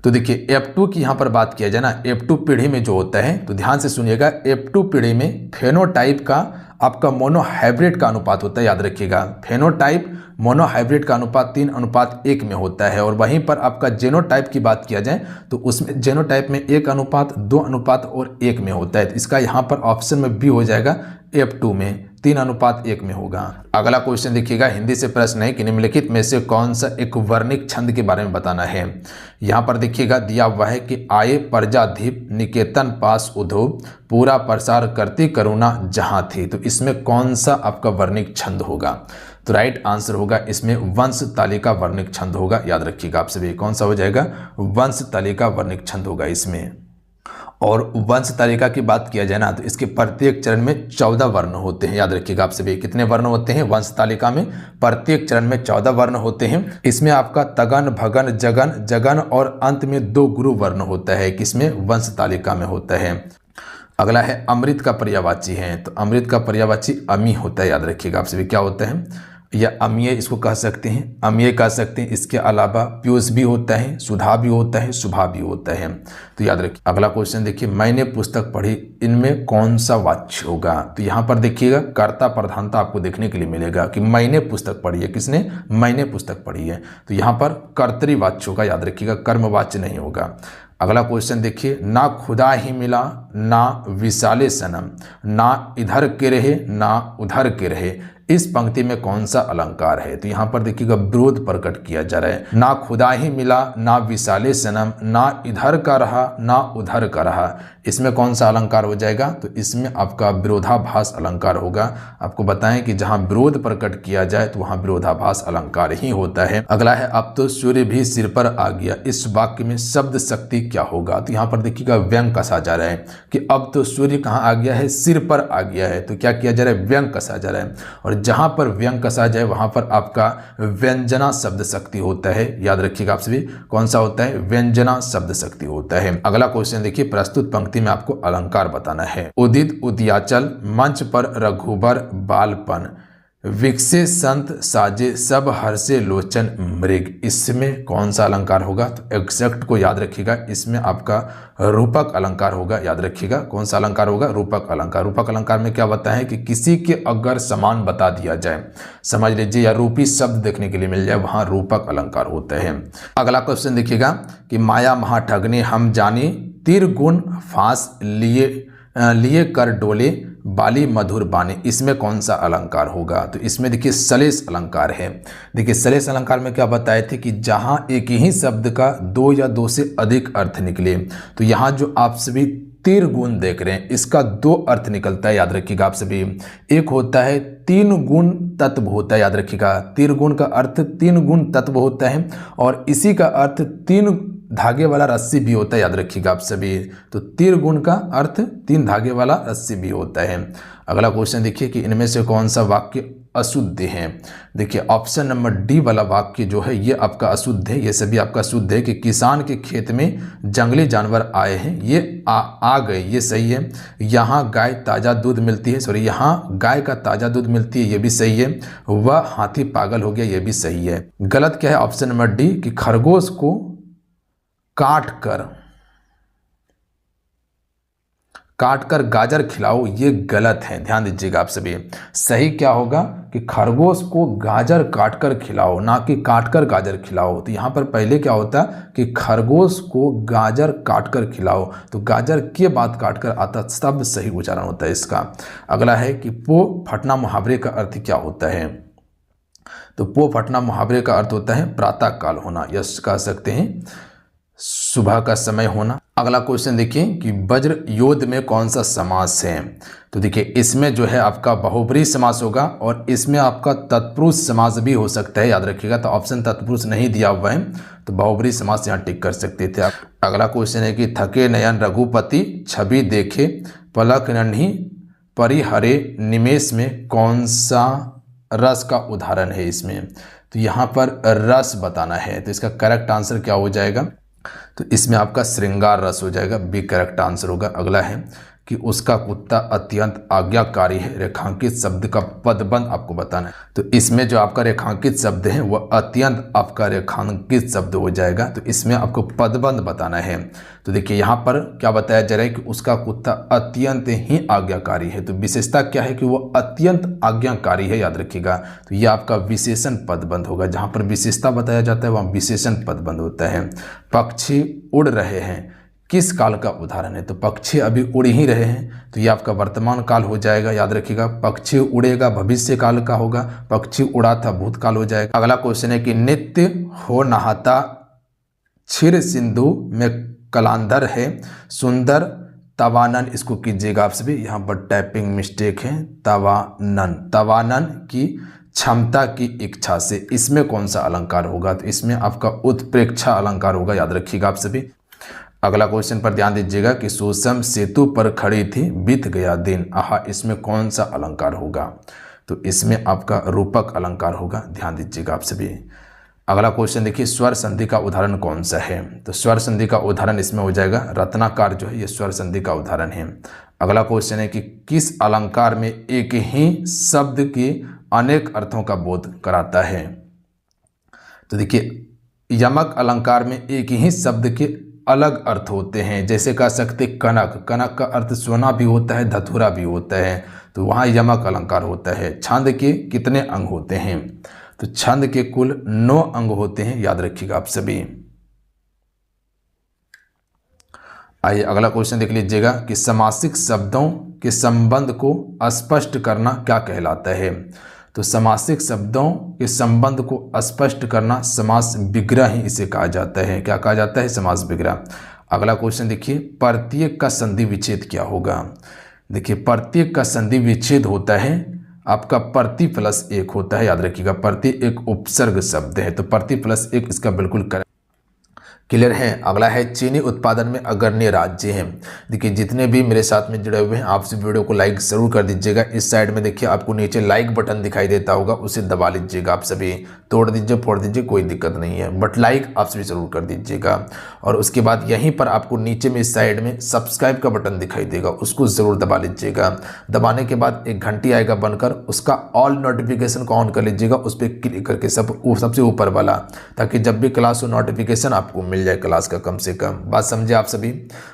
तो देखिए, F2 की यहाँ पर बात किया जाए ना, F2 पीढ़ी में जो होता है, तो ध्यान से सुनिएगा, F2 पीढ़ी में फेनोटाइप का आपका मोनोहाइब्रिड का अनुपात होता है, याद रखिएगा। फेनोटाइप मोनोहाइब्रिड का अनुपात 3:1 में होता है। और वहीं पर आपका जेनोटाइप की बात किया जाए तो उसमें जेनोटाइप में 1:2:1 में होता है। तो इसका यहाँ पर ऑप्शन में बी हो जाएगा, F2 में 3:1 में होगा। अगला क्वेश्चन देखिएगा, हिंदी से प्रश्न है कि निम्नलिखित में से कौन सा एक वर्णिक छंद के बारे में बताना है। यहाँ पर देखिएगा दिया हुआ है कि आए प्रजाधीप निकेतन पास उधो पूरा प्रसार करती करुणा जहाँ थी। तो इसमें कौन सा आपका वर्णिक छंद होगा? तो राइट आंसर होगा इसमें वंश तालिका वर्णिक छंद होगा, याद रखिएगा आप सभी। कौन सा हो जाएगा? वंश तालिका वर्णिक छंद होगा इसमें। और वंश तालिका की बात किया जाए ना, तो इसके प्रत्येक चरण में 14 वर्ण होते हैं, याद रखिएगा आप सभी। कितने वर्ण होते हैं वंश तालिका में? प्रत्येक चरण में 14 वर्ण होते हैं। इसमें आपका तगन, भगन, जगन, जगन और अंत में 2 गुरु वर्ण होता है, किसमें? वंश तालिका में होता है। अगला है अमृत का पर्यायवाची है। तो अमृत का पर्यायवाची अमी होता है, याद रखिएगा आप सभी। क्या होता है? या अमीय इसको कह सकते हैं, अमीय कह सकते हैं। इसके अलावा पीयूष भी होता है, सुधा भी होता है, शुभा भी होता है। तो याद रखिए। अगला क्वेश्चन देखिए, मैंने पुस्तक पढ़ी, इनमें कौन सा वाच्य होगा? तो यहाँ पर देखिएगा कर्ता प्रधानता आपको देखने के लिए मिलेगा कि मैंने पुस्तक पढ़ी है। किसने? मैंने पुस्तक पढ़ी है। तो यहाँ पर कर्तृवाच्य होगा, याद रखिएगा, कर्मवाच्य नहीं होगा। अगला क्वेश्चन देखिए, ना खुदा ही मिला ना विशाले सनम, ना इधर के रहे ना उधर के रहे, इस पंक्ति में कौन सा अलंकार है? तो यहाँ पर देखिएगा विरोध प्रकट किया जा रहा है। ना खुदा ही मिला ना विशाले सनम, ना इधर का रहा ना उधर का रहा, इसमें कौन सा अलंकार हो जाएगा? तो इसमें आपका विरोधाभास अलंकार होगा। आपको बताएं कि जहां विरोध प्रकट किया जाए तो वहां विरोधाभास अलंकार ही होता है। अगला है, अब तो सूर्य भी सिर पर आ गया, इस वाक्य में शब्द शक्ति क्या होगा? तो यहाँ पर देखिएगा व्यंग कसा जा रहा है कि अब तो सूर्य कहाँ आ गया है? सिर पर आ गया है। तो क्या किया जा रहा है? व्यंग कसा जा रहा है। और जहां पर व्यंग कसा जाए वहां पर आपका व्यंजना शब्द शक्ति होता है, याद रखिएगा आप सभी। कौन सा होता है? व्यंजना शब्द शक्ति होता है। अगला क्वेश्चन देखिए, प्रस्तुत पंक्ति में आपको अलंकार बताना है। उदित उदयाचल, मंच पर रघुबर बालपन, विकसे संत साजे सब हर्षे लोचन मृग, इसमें कौन सा अलंकार होगा? तो एग्जैक्ट को याद रखिएगा, इसमें आपका रूपक अलंकार होगा, याद रखिएगा। कौन सा अलंकार होगा? रूपक अलंकार। रूपक अलंकार में क्या बताया है कि किसी के अगर समान बता दिया जाए, समझ लीजिए, या रूपी शब्द देखने के लिए मिल जाए, वहां रूपक अलंकार होता है। अगला क्वेश्चन देखिएगा कि माया महा ठगने हम जाने, तीर गुण फांस लिए कर डोले, बाली मधुर बाने, इसमें कौन सा अलंकार होगा? तो इसमें देखिए सलेस अलंकार है। देखिए सलेस अलंकार में क्या बताए थे कि जहां एक ही शब्द का 2 या 2 से अधिक अर्थ निकले, तो यहाँ जो आप सभी तीर गुण देख रहे हैं, इसका 2 अर्थ निकलता है, याद रखिएगा आप सभी। एक होता है 3 गुण तत्व होता है, याद रखिएगा। तीर गुण का अर्थ 3 गुण तत्व होता है, और इसी का अर्थ 3 धागे वाला रस्सी भी होता है, याद रखिएगा आप सभी। तो तीर गुण का अर्थ 3 धागे वाला रस्सी भी होता है। अगला क्वेश्चन देखिए कि इनमें से कौन सा वाक्य अशुद्ध है। देखिए ऑप्शन नंबर डी वाला वाक्य जो है ये आपका अशुद्ध है, ये सभी आपका शुद्ध है कि किसान के खेत में जंगली जानवर आए हैं, ये आ गए, ये सही है। यहाँ गाय ताज़ा दूध मिलती है, सॉरी यहाँ गाय का ताज़ा दूध मिलती है, ये भी सही है। वह हाथी पागल हो गया, ये भी सही है। गलत क्या है ऑप्शन नंबर डी कि खरगोश को काट कर गाजर खिलाओ, ये गलत है, ध्यान दीजिएगा आप सभी। सही क्या होगा कि खरगोश को गाजर काट कर खिलाओ, ना कि काट कर गाजर खिलाओ। तो यहाँ पर पहले क्या होता कि खरगोश को गाजर काट कर खिलाओ, तो गाजर के बाद काट कर आता तब सही उच्चारण होता है इसका। अगला है कि पो फटना मुहावरे का अर्थ क्या होता है। तो पो फटना मुहावरे का अर्थ होता है प्रातः काल होना, यह कह सकते हैं सुबह का समय होना। अगला क्वेश्चन देखिए कि वज्र योद्ध में कौन सा समास है। तो देखिए इसमें जो है आपका बहुब्रीहि समास होगा और इसमें आपका तत्पुरुष समास भी हो सकता है, याद रखिएगा। तो ऑप्शन तत्पुरुष नहीं दिया हुआ है, तो बहुब्रीहि समास यहाँ टिक कर सकते थे आप। अगला क्वेश्चन है कि थके नयन रघुपति छवि देखे पलक नन्ही परिहरे निमेष में कौन सा रस का उदाहरण है इसमें। तो यहाँ पर रस बताना है, तो इसका करेक्ट आंसर क्या हो जाएगा। तो इसमें आपका श्रृंगार रस हो जाएगा, बी करेक्ट आंसर होगा। अगला है कि उसका कुत्ता अत्यंत आज्ञाकारी है, रेखांकित शब्द का पदबंध आपको बताना है। तो इसमें जो आपका रेखांकित शब्द है वह अत्यंत आपका रेखांकित शब्द हो जाएगा, तो इसमें आपको पदबंध बताना है। तो देखिए यहाँ पर क्या बताया जा रहा है कि उसका कुत्ता अत्यंत ही आज्ञाकारी है, तो विशेषता क्या है कि वो अत्यंत आज्ञाकारी है, याद रखिएगा। तो ये आपका विशेषण पदबंध होगा, जहाँ पर विशेषता बताया जाता है वहाँ विशेषण पदबंध होता है। पक्षी उड़ रहे हैं किस काल का उदाहरण है। तो पक्षी अभी उड़ ही रहे हैं, तो ये आपका वर्तमान काल हो जाएगा, याद रखिएगा। पक्षी उड़ेगा भविष्य काल का होगा, पक्षी उड़ा था भूतकाल हो जाएगा। अगला क्वेश्चन है कि नित्य हो नहाता क्षीर सिंधु में कलांधर है सुंदर तवानन, इसको कीजिएगा आप सभी, यहाँ पर टाइपिंग मिस्टेक है। तवानन की क्षमता की इच्छा से, इसमें कौन सा अलंकार होगा। तो इसमें आपका उत्प्रेक्षा अलंकार होगा, याद रखिएगा आप सभी। अगला क्वेश्चन पर ध्यान दीजिएगा कि सुषम सेतु पर खड़ी थी बीत गया दिन, आहा, इसमें कौन सा अलंकार होगा। तो इसमें आपका रूपक अलंकार होगा, ध्यान दीजिएगा आप सभी। अगला क्वेश्चन देखिए स्वर संधि का उदाहरण कौन सा है। तो स्वर संधि का उदाहरण इसमें हो जाएगा रत्नाकर, जो है ये स्वर संधि का उदाहरण है। अगला क्वेश्चन है कि किस अलंकार में एक ही शब्द के अनेक अर्थों का बोध कराता है। तो देखिए यमक अलंकार में एक ही शब्द के अलग अर्थ होते हैं, जैसे कह सकते कनक, कनक का अर्थ सोना भी होता है धतूरा भी होता है, तो वहाँ यमक अलंकार होता है। छंद के कितने अंग होते हैं। तो छंद के कुल 9 अंग होते हैं, याद रखिएगा आप सभी। आइए अगला क्वेश्चन देख लीजिएगा कि समासिक शब्दों के संबंध को स्पष्ट करना क्या कहलाता है। तो समासिक शब्दों के संबंध को स्पष्ट करना समास विग्रह ही इसे कहा जाता है। क्या कहा जाता है, समास विग्रह। अगला क्वेश्चन देखिए प्रत्येक का संधि विच्छेद क्या होगा। देखिए प्रत्येक का संधि विच्छेद होता है आपका प्रति प्लस एक होता है, याद रखिएगा। प्रति एक उपसर्ग शब्द है, तो प्रति प्लस एक इसका बिल्कुल क्लियर है। अगला है चीनी उत्पादन में अग्रणी राज्य हैं। देखिए जितने भी मेरे साथ में जुड़े हुए हैं आप इस वीडियो को लाइक जरूर कर दीजिएगा। इस साइड में देखिए आपको नीचे लाइक बटन दिखाई देता होगा, उसे दबा लीजिएगा आप सभी। तोड़ दीजिए फोड़ दीजिए कोई दिक्कत नहीं है, बट लाइक आप सभी जरूर कर दीजिएगा। और उसके बाद यहीं पर आपको नीचे में इस साइड में सब्सक्राइब का बटन दिखाई देगा, उसको ज़रूर दबा लीजिएगा। दबाने के बाद एक घंटी आएगा बनकर, उसका ऑल नोटिफिकेशन को ऑन कर लीजिएगा, उस पर क्लिक करके सबसे ऊपर वाला, ताकि जब भी क्लास हो नोटिफिकेशन आपको मिल जाए क्लास का। कम से कम बात समझे आप सभी।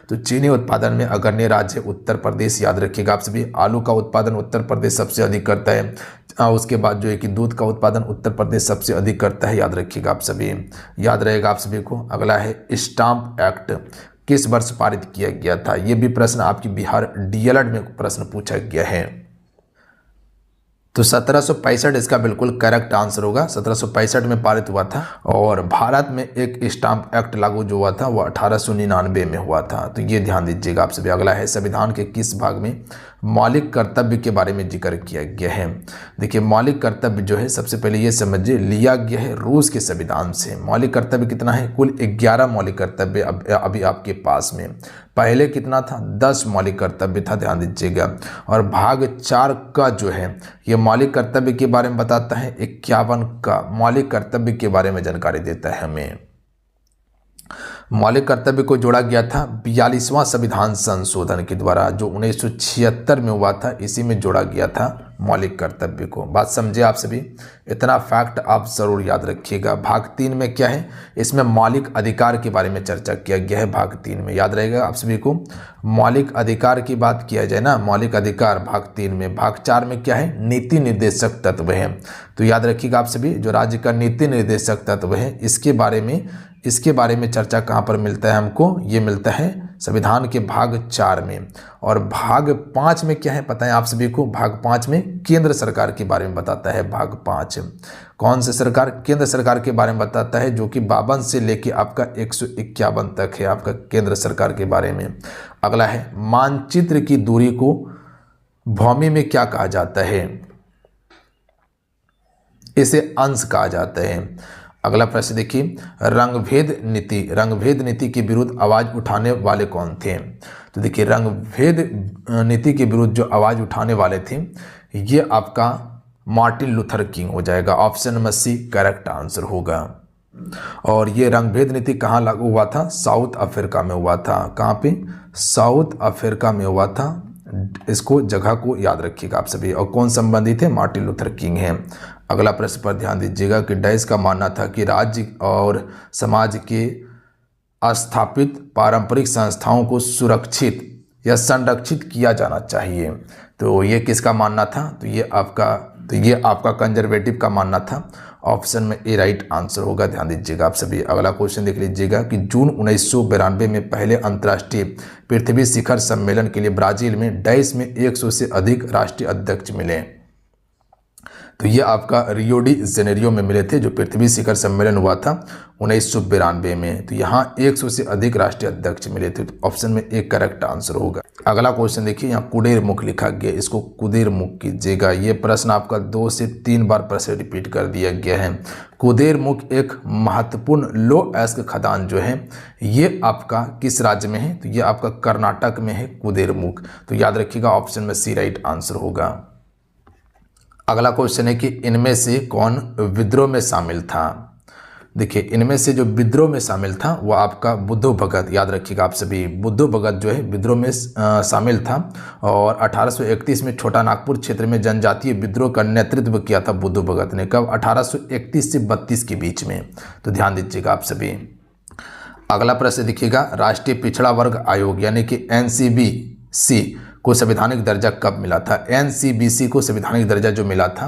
तो चीनी उत्पादन में अग्रणी राज्य उत्तर प्रदेश, याद रखिएगा आप सभी। आलू का उत्पादन उत्तर प्रदेश सबसे अधिक करता है। उसके बाद जो है कि दूध का उत्पादन उत्तर प्रदेश सबसे अधिक करता है, याद रखिएगा आप सभी, याद रहेगा आप सभी को। अगला है स्टाम्प एक्ट किस वर्ष पारित किया गया था। यह भी प्रश्न आपकी बिहार डीएलएड में प्रश्न पूछा गया है। तो 1765 इसका बिल्कुल करेक्ट आंसर होगा। 1765 में पारित हुआ था। और भारत में एक स्टाम्प एक्ट लागू जो हुआ था वो 1899 में हुआ था, तो ये ध्यान दीजिएगा आप सभी। अगला है संविधान के किस भाग में मौलिक कर्तव्य के बारे में जिक्र किया गया है। देखिए मौलिक कर्तव्य जो है सबसे पहले ये समझिए लिया गया है रूस के संविधान से। मौलिक कर्तव्य कितना है? कुल 11 मौलिक कर्तव्य अभी आपके पास में। पहले कितना था? 10 मौलिक कर्तव्य था, ध्यान दीजिएगा। और भाग 4 का जो है ये मौलिक कर्तव्य के बारे में बताता है। 51 का मौलिक कर्तव्य के बारे में जानकारी देता है हमें। मौलिक कर्तव्य को जोड़ा गया था 42वां संविधान संशोधन के द्वारा, जो 1976 में हुआ था। इसी में जोड़ा गया था मौलिक कर्तव्य को। बात समझे आप सभी? इतना फैक्ट आप जरूर याद रखिएगा। भाग 3 में क्या है? इसमें मौलिक अधिकार के बारे में चर्चा किया गया है। भाग 3 में याद रहेगा आप सभी को। मौलिक अधिकार की बात किया जाए ना, मौलिक अधिकार भाग 3 में। भाग 4 में क्या है? नीति निर्देशक तत्व है। तो याद रखिएगा आप सभी, जो राज्य का नीति निर्देशक तत्व है इसके बारे में चर्चा कहाँ पर मिलता है हमको? ये मिलता है संविधान के भाग 4 में। और भाग 5 में क्या है पता है आप सभी को? भाग 5 में केंद्र सरकार के बारे में बताता है। भाग 5 कौन से सरकार? केंद्र सरकार के बारे में बताता है, जो कि 52 से लेके आपका 151 तक है आपका केंद्र सरकार के बारे में। अगला है मानचित्र की दूरी को भूमि में क्या कहा जाता है? इसे अंश कहा जाता है। अगला प्रश्न देखिए, रंगभेद नीति के विरुद्ध आवाज उठाने वाले कौन थे? तो देखिए रंगभेद नीति के विरुद्ध जो आवाज उठाने वाले थे ये आपका मार्टिन लूथर किंग हो जाएगा। Option number C correct answer होगा। और ये रंगभेद नीति कहाँ लागू हुआ था? साउथ अफ्रीका में हुआ था। कहाँ पे? साउथ अफ्रीका में हुआ था। इसको जगह को याद रखिएगा आप सभी। और कौन संबंधित है? मार्टिन लूथर किंग है। अगला प्रश्न पर ध्यान दीजिएगा कि डैश का मानना था कि राज्य और समाज के स्थापित पारंपरिक संस्थाओं को सुरक्षित या संरक्षित किया जाना चाहिए। तो ये किसका मानना था? तो ये आपका कंजर्वेटिव का मानना था। ऑप्शन में ए राइट आंसर होगा। ध्यान दीजिएगा आप सभी। अगला क्वेश्चन देख लीजिएगा कि जून 1992 में पहले अंतर्राष्ट्रीय पृथ्वी शिखर सम्मेलन के लिए ब्राजील में डैश में 100 से अधिक राष्ट्रीय अध्यक्ष मिले। तो ये आपका रियो डी जेनेरियो में मिले थे, जो पृथ्वी शिखर सम्मेलन हुआ था 1992 में। तो यहाँ 100 से अधिक राष्ट्रीय अध्यक्ष मिले थे। तो ऑप्शन में एक करेक्ट आंसर होगा। अगला क्वेश्चन देखिए, यहाँ कुदेर मुख लिखा गया, इसको कुदेर मुख कीजिएगा। ये प्रश्न आपका 2 से 3 बार प्रश्न रिपीट कर दिया गया है। कुदेर मुख एक महत्वपूर्ण लो अयस्क खदान जो है ये आपका किस राज्य में है? तो ये आपका कर्नाटक में है कुदेर मुख। तो याद रखिएगा ऑप्शन में सी राइट आंसर होगा। अगला क्वेश्चन है कि इनमें से कौन विद्रोह में शामिल था? देखिए इनमें से जो विद्रोह में शामिल था वो आपका बुद्धो भगत। याद रखिएगा आप सभी, बुद्धो भगत जो है विद्रोह में शामिल था। और 1831 में छोटा नागपुर क्षेत्र में जनजातीय विद्रोह का नेतृत्व किया था बुद्धो भगत ने। कब? 1831 से 32 के बीच में। तो ध्यान दीजिएगा आप सभी। अगला प्रश्न देखिएगा, राष्ट्रीय पिछड़ा वर्ग आयोग यानी कि NCBC को संवैधानिक दर्जा कब मिला था? NCBC को संवैधानिक दर्जा जो मिला था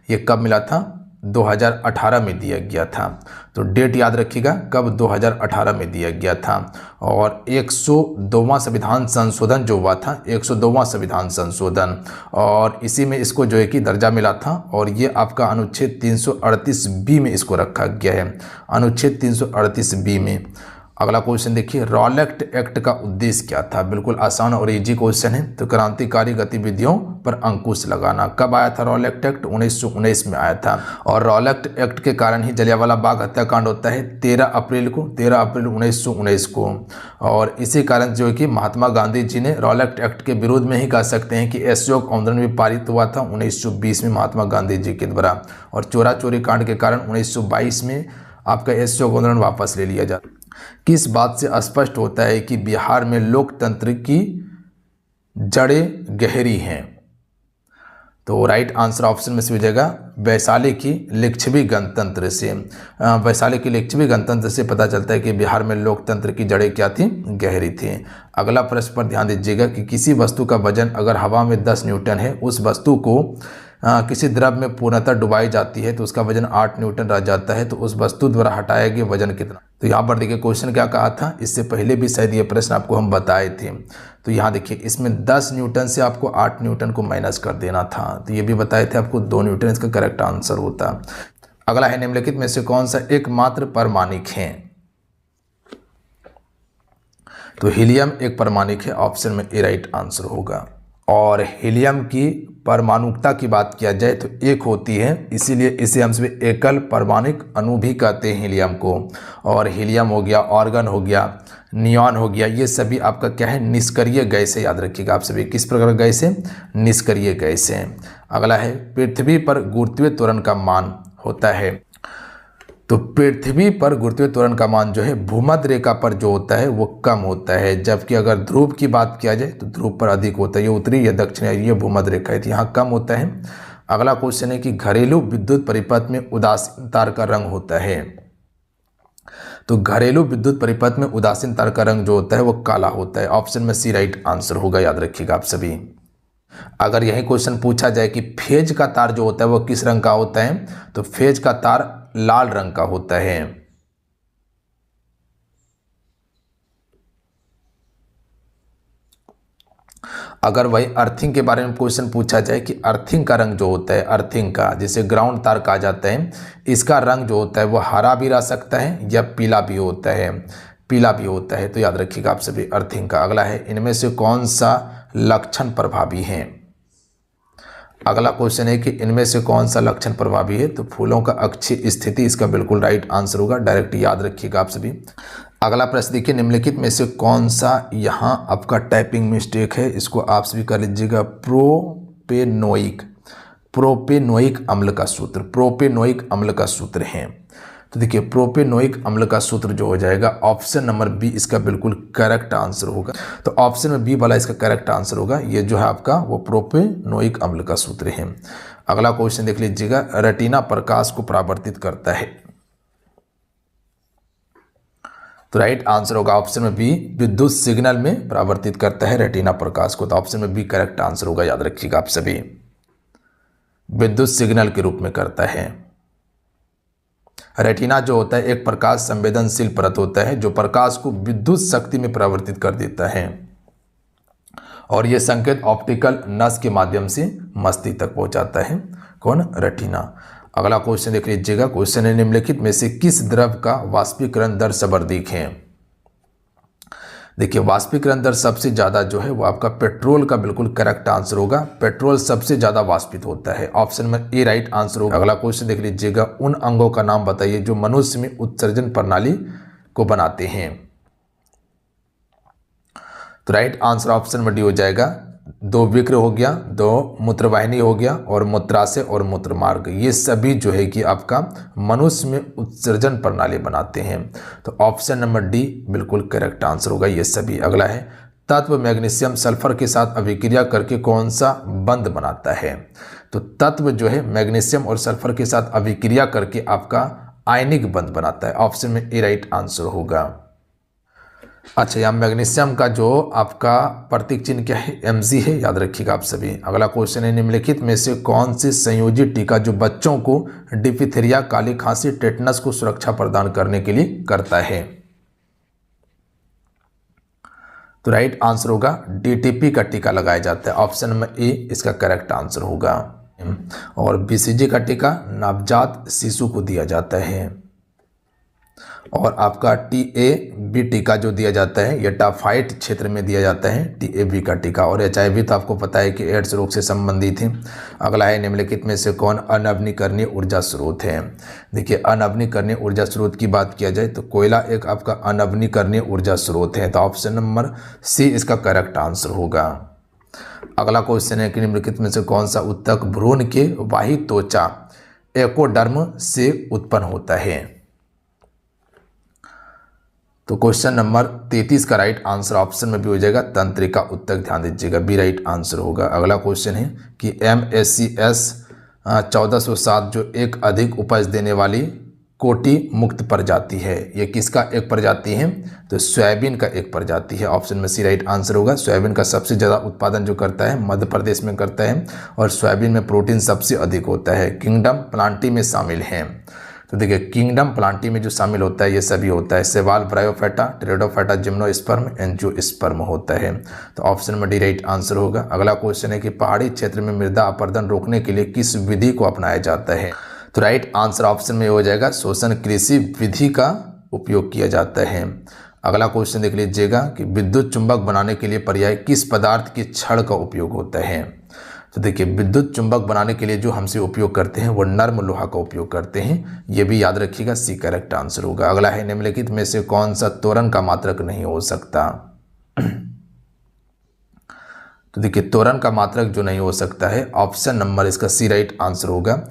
ये कब मिला था? 2018 में दिया गया था। तो डेट याद रखिएगा कब? 2018 में दिया गया था। और 102वां संविधान संशोधन जो हुआ था, 102वां संविधान संशोधन, और इसी में इसको जो है कि दर्जा मिला था। और ये आपका अनुच्छेद 338B में इसको रखा गया है, अनुच्छेद 338B में। अगला क्वेश्चन देखिए, रॉलेट एक्ट का उद्देश्य क्या था? बिल्कुल आसान और इजी क्वेश्चन है। तो क्रांतिकारी गतिविधियों पर अंकुश लगाना। कब आया था रॉलेट एक्ट? 1919 में आया था। और रॉलेट एक्ट के कारण ही जलियांवाला बाग हत्याकांड होता है 13 अप्रैल 1919 को। और इसी कारण जो है कि महात्मा गांधी जी ने रॉलेट एक्ट के विरोध में ही कह सकते हैं कि असहयोग आंदोलन भी पारित हुआ था 1920 में महात्मा गांधी जी के द्वारा। और चोरा चोरी कांड के कारण 1922 में आपका असहयोग आंदोलन वापस ले लिया जाता। किस बात से स्पष्ट होता है कि बिहार में लोकतंत्र की जड़ें गहरी हैं? तो राइट आंसर ऑप्शन में से हो जाएगा वैशाली की लिच्छवी गणतंत्र से। वैशाली की लिच्छवी गणतंत्र से पता चलता है कि बिहार में लोकतंत्र की जड़ें क्या थी? गहरी थी। अगला प्रश्न पर ध्यान दीजिएगा कि किसी वस्तु का वजन अगर हवा में 10 न्यूटन है, उस वस्तु को किसी द्रव में पूर्णतः डुबाई जाती है तो उसका वजन 8 न्यूटन रह जाता है, तो उस वस्तु द्वारा हटाया गया वजन कितना? तो यहाँ पर देखिए क्वेश्चन क्या कहा था, इससे पहले भी शायद ये प्रश्न आपको हम बताए थे। तो यहाँ देखिए इसमें 10 न्यूटन से आपको 8 न्यूटन को माइनस कर देना था। तो ये भी बताए थे आपको 2 न्यूटन इसका करेक्ट आंसर होता। अगला है, निम्नलिखित में से कौन सा एकमात्र परमाणिक है? तो हीलियम एक परमाणिक है। ऑप्शन में ए राइट आंसर होगा। और हीलियम की परमाणुकता की बात किया जाए तो एक होती है, इसीलिए इसे हम सभी एकल परमाणुक अणु भी कहते हैं हीलियम को। और हीलियम हो गया, ऑर्गन हो गया, नियॉन हो गया, ये सभी आपका क्या है, निष्क्रिय गैस है। याद रखिएगा आप सभी, किस प्रकार का गैस है, निष्क्रिय गैस है। अगला है पृथ्वी पर गुरुत्वीय त्वरण का मान होता है। तो पृथ्वी पर गुरुत्वीय त्वरण का मान जो है भूमध्य रेखा पर जो होता है वो कम होता है, जबकि अगर ध्रुव की बात किया जाए तो ध्रुव पर अधिक होता है। ये उत्तरी या दक्षिण ये भूमध्य रेखा है, तो यहाँ कम होता है। अगला क्वेश्चन है कि घरेलू विद्युत परिपथ में उदासीन तार का रंग होता है। तो घरेलू विद्युत परिपथ में उदासीन तार का रंग जो होता है वो काला होता है। ऑप्शन में सी राइट आंसर होगा, याद रखिएगा आप सभी। अगर यही क्वेश्चन पूछा जाए कि फेज का तार जो होता है वो किस रंग का होता है, तो फेज का तार लाल रंग का होता है। अगर वही अर्थिंग के बारे में क्वेश्चन पूछा जाए कि अर्थिंग का रंग जो होता है, अर्थिंग का जिसे ग्राउंड तार कहा जाता है, इसका रंग जो होता है वो हरा भी रह सकता है या पीला भी होता है, पीला भी होता है। तो याद रखिएगा आप सभी अर्थिंग का। अगला है इनमें से कौन सा लक्षण प्रभावी है। अगला क्वेश्चन है कि इनमें से कौन सा लक्षण प्रभावी है, तो फूलों का अक्षीय स्थिति इसका बिल्कुल राइट आंसर होगा, डायरेक्ट याद रखिएगा आप सभी। अगला प्रश्न देखिए, निम्नलिखित में से कौन सा यहाँ आपका टाइपिंग मिस्टेक है, इसको आप सभी कर लीजिएगा। प्रोपेनोइक अम्ल का सूत्र, प्रोपेनोइक अम्ल का सूत्र है। तो देखिए प्रोपेनोइक अम्ल का सूत्र जो हो जाएगा ऑप्शन नंबर बी इसका बिल्कुल करेक्ट आंसर होगा। तो ऑप्शन में बी वाला इसका करेक्ट आंसर होगा, ये जो है आपका वो प्रोपेनोइक अम्ल का सूत्र है। अगला क्वेश्चन देख लीजिएगा, रेटिना प्रकाश को परावर्तित करता है। तो राइट आंसर होगा ऑप्शन में बी, विद्युत सिग्नल में परावर्तित करता है रेटिना प्रकाश को। तो ऑप्शन में बी करेक्ट आंसर होगा, याद रखिएगा आप सभी, विद्युत सिग्नल के रूप में करता है। रेटिना जो होता है एक प्रकाश संवेदनशील परत होता है जो प्रकाश को विद्युत शक्ति में परिवर्तित कर देता है, और यह संकेत ऑप्टिकल नस के माध्यम से मस्तिष्क तक पहुंचाता है। कौन, रेटिना। अगला क्वेश्चन देख लीजिएगा, क्वेश्चन है निम्नलिखित में से किस द्रव का वाष्पीकरण दर सर्वाधिक है। देखिए वाष्पीकरण दर सबसे ज़्यादा जो है वो आपका पेट्रोल का बिल्कुल करेक्ट आंसर होगा, पेट्रोल सबसे ज़्यादा वाष्पित होता है। ऑप्शन में ए राइट आंसर होगा। अगला क्वेश्चन देख लीजिएगा, उन अंगों का नाम बताइए जो मनुष्य में उत्सर्जन प्रणाली को बनाते हैं। तो राइट आंसर ऑप्शन में डी हो जाएगा। दो विक्र हो गया, दो मूत्रवाहिनी हो गया, और मूत्राशय और मूत्रमार्ग, ये सभी जो है कि आपका मनुष्य में उत्सर्जन प्रणाली बनाते हैं। तो ऑप्शन नंबर डी बिल्कुल करेक्ट आंसर होगा, ये सभी। अगला है तत्व मैग्नीशियम सल्फर के साथ अभिक्रिया करके कौन सा बंध बनाता है। तो तत्व जो है मैग्नीशियम और सल्फर के साथ अभिक्रिया करके आपका आयनिक बंध बनाता है। ऑप्शन में ए राइट आंसर होगा। अच्छा, यहाँ मैग्नीशियम का जो आपका प्रतीक चिन्ह क्या है, Mg है, याद रखिएगा आप सभी। अगला क्वेश्चन है निम्नलिखित में से कौन से संयोजी टीका जो बच्चों को डिप्थीरिया, काली खांसी, टेटनस को सुरक्षा प्रदान करने के लिए करता है। तो राइट आंसर होगा DTP का टीका लगाया जाता है। ऑप्शन नंबर ए इसका करेक्ट आंसर होगा। और BCG का टीका नवजात शिशु को दिया जाता है। और आपका TAB टीका जो दिया जाता है यह टाइफाइड क्षेत्र में दिया जाता है, TAB का टीका। और HIV तो आपको पता है कि एड्स रोग से संबंधित है। अगला है निम्नलिखित में से कौन अनवनीकरणीय ऊर्जा स्रोत है। देखिए अनवनीकरणीय ऊर्जा स्रोत की बात किया जाए तो कोयला एक आपका अनवनीकरणीय ऊर्जा स्रोत है। तो ऑप्शन नंबर सी इसका करेक्ट आंसर होगा। अगला क्वेश्चन है कि निम्नलिखित में से कौन सा ऊतक भ्रूण के बाह्य त्वचा एकोडर्म से उत्पन्न होता है। तो क्वेश्चन नंबर 33 का राइट आंसर ऑप्शन में भी हो जाएगा तंत्रिका ऊतक, ध्यान दीजिएगा, बी राइट आंसर होगा। अगला क्वेश्चन है कि MSCS 1407 जो एक अधिक उपज देने वाली कोटि मुक्त प्रजाति है, ये किसका एक प्रजाति है, तो सोयाबीन का एक प्रजाति है। ऑप्शन में सी राइट आंसर होगा। सोयाबीन का सबसे ज़्यादा उत्पादन जो करता है मध्य प्रदेश में करता है, और सोयाबीन में प्रोटीन सबसे अधिक होता है। किंगडम प्लांटी में शामिल हैं। तो देखिए किंगडम प्लांटी में जो शामिल होता है ये सभी होता है सेवाल, ब्रायोफेटा, टेरिडोफेटा, जिम्नोस्पर्म, एंजियोस्पर्म होता है। तो ऑप्शन में डी राइट आंसर होगा। अगला क्वेश्चन है कि पहाड़ी क्षेत्र में मृदा अपरदन रोकने के लिए किस विधि को अपनाया जाता है। तो राइट आंसर ऑप्शन में हो जाएगा शोषण कृषि विधि का उपयोग किया जाता है। अगला क्वेश्चन देख लीजिएगा कि विद्युत चुंबक बनाने के लिए पर्याय किस पदार्थ की छड़ का उपयोग होता है। तो देखिए विद्युत चुंबक बनाने के लिए जो हमसे उपयोग करते हैं वो नर्म लोहा का उपयोग करते हैं, ये भी याद रखिएगा, सी करेक्ट आंसर होगा। अगला है निम्नलिखित में से कौन सा त्वरण का मात्रक नहीं हो सकता। तो देखिए त्वरण का मात्रक जो नहीं हो सकता है, ऑप्शन नंबर इसका सी राइट आंसर होगा।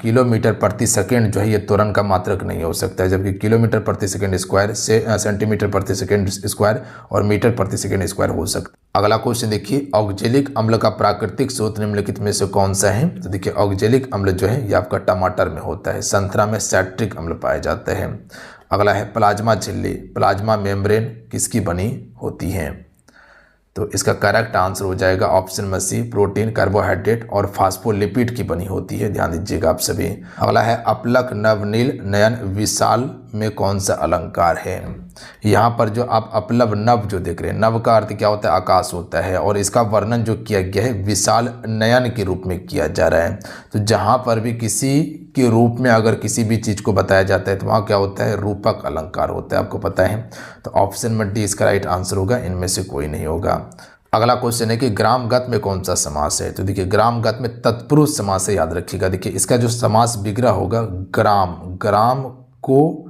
किलोमीटर प्रति सेकंड जो है ये त्वरण का मात्रक नहीं हो सकता है, जबकि किलोमीटर प्रति सेकंड स्क्वायर से सेंटीमीटर प्रति सेकंड स्क्वायर और मीटर प्रति सेकंड स्क्वायर हो सकता है। अगला क्वेश्चन देखिए, ऑक्जेलिक अम्ल का प्राकृतिक स्रोत निम्नलिखित में से कौन सा है। तो देखिए ऑक्जेलिक अम्ल जो है ये आपका टमाटर में होता है, संतरा में सैट्रिक अम्ल पाया जाता है। अगला है प्लाज्मा झिल्ली, प्लाज्मा मेम्ब्रेन किसकी बनी होती है। तो इसका करेक्ट आंसर हो जाएगा ऑप्शन में सी, प्रोटीन, कार्बोहाइड्रेट और फास्फोलिपिड की बनी होती है, ध्यान दीजिएगा आप सभी। अगला है अपलक नवनील नयन विशाल में कौन सा अलंकार है। यहाँ पर जो आप अपलव नव जो देख रहे हैं, नव का अर्थ क्या होता है, आकाश होता है, और इसका वर्णन जो किया गया है विशाल नयन के रूप में किया जा रहा है। तो जहाँ पर भी किसी के रूप में अगर किसी भी चीज़ को बताया जाता है तो वहाँ क्या होता है, रूपक अलंकार होता है, आपको पता है। तो ऑप्शन में डी इसका राइट आंसर होगा, इनमें से कोई नहीं होगा। अगला क्वेश्चन है कि ग्रामगत में कौन सा समास है। तो देखिए ग्रामगत में तत्पुरुष समास है, याद रखिएगा। देखिए इसका जो समास विग्रह होगा ग्राम, ग्राम को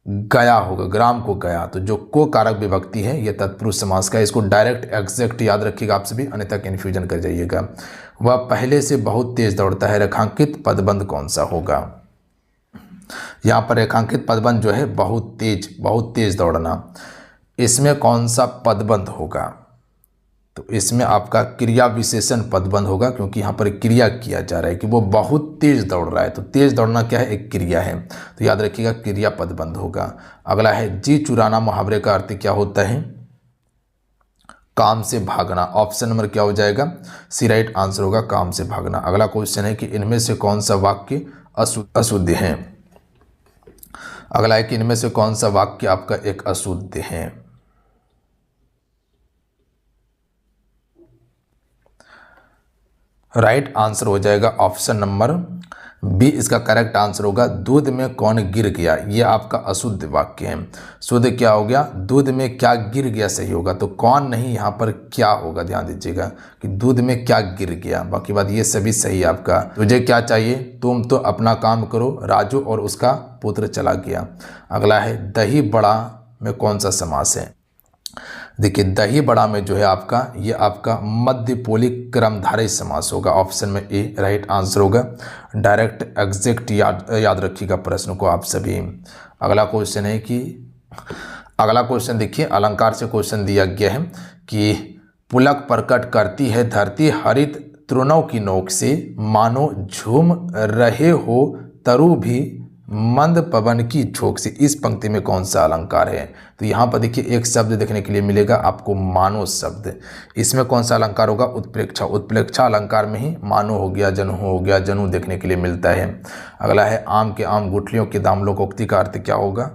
गया होगा, ग्राम को गया, तो जो को कारक विभक्ति है ये तत्पुरुष समास का है। इसको डायरेक्ट एग्जैक्ट याद रखिएगा आप सभी, अन्यथा कन्फ्यूजन कर जाइएगा। वह पहले से बहुत तेज दौड़ता है, रेखांकित पदबंध कौन सा होगा। यहाँ पर रेखांकित पदबंध जो है बहुत तेज दौड़ना, इसमें कौन सा पदबंध होगा। तो इसमें आपका क्रिया विशेषण पदबंध होगा, क्योंकि यहाँ पर क्रिया किया जा रहा है कि वो बहुत तेज दौड़ रहा है, तो तेज दौड़ना क्या है, एक क्रिया है, तो याद रखिएगा क्रिया पदबंध होगा। अगला है जी चुराना मुहावरे का अर्थ क्या होता है, काम से भागना। ऑप्शन नंबर क्या हो जाएगा, सी राइट आंसर होगा, काम से भागना। अगला क्वेश्चन है कि इनमें से कौन सा वाक्य अशुद्ध है। अगला है कि इनमें से कौन सा वाक्य आपका एक अशुद्ध है। राइट आंसर हो जाएगा ऑप्शन नंबर बी, इसका करेक्ट आंसर होगा दूध में कौन गिर गया, ये आपका अशुद्ध वाक्य है। शुद्ध क्या हो गया, दूध में क्या गिर गया सही होगा, तो कौन नहीं, यहाँ पर क्या होगा, ध्यान दीजिएगा कि दूध में क्या गिर गया, बाकी बात ये सभी सही है आपका। तुझे क्या चाहिए, तुम तो अपना काम करो, राजू और उसका पुत्र चला गया। अगला है दही बड़ा में कौन सा समास है। देखिए दही बड़ा में जो है आपका ये आपका मध्यपोली क्रमधारय समास होगा, ऑप्शन में ए राइट आंसर होगा। डायरेक्ट एग्जैक्ट याद रखिएगा प्रश्न को आप सभी। अगला क्वेश्चन है कि अगला क्वेश्चन देखिए अलंकार से क्वेश्चन दिया गया है कि पुलक प्रकट करती है धरती हरित तृणों की नोक से, मानो झूम रहे हो तरु भी मंद पवन की झोंक से। इस पंक्ति में कौन सा अलंकार है। तो यहाँ पर देखिए एक शब्द देखने के लिए मिलेगा आपको, मानो शब्द। इसमें कौन सा अलंकार होगा, उत्प्रेक्षा। उत्प्रेक्षा अलंकार में ही मानो हो गया, जनु हो गया, जनु देखने के लिए मिलता है। अगला है आम के आम गुठलियों के दाम, लोकोक्ति का अर्थ क्या होगा।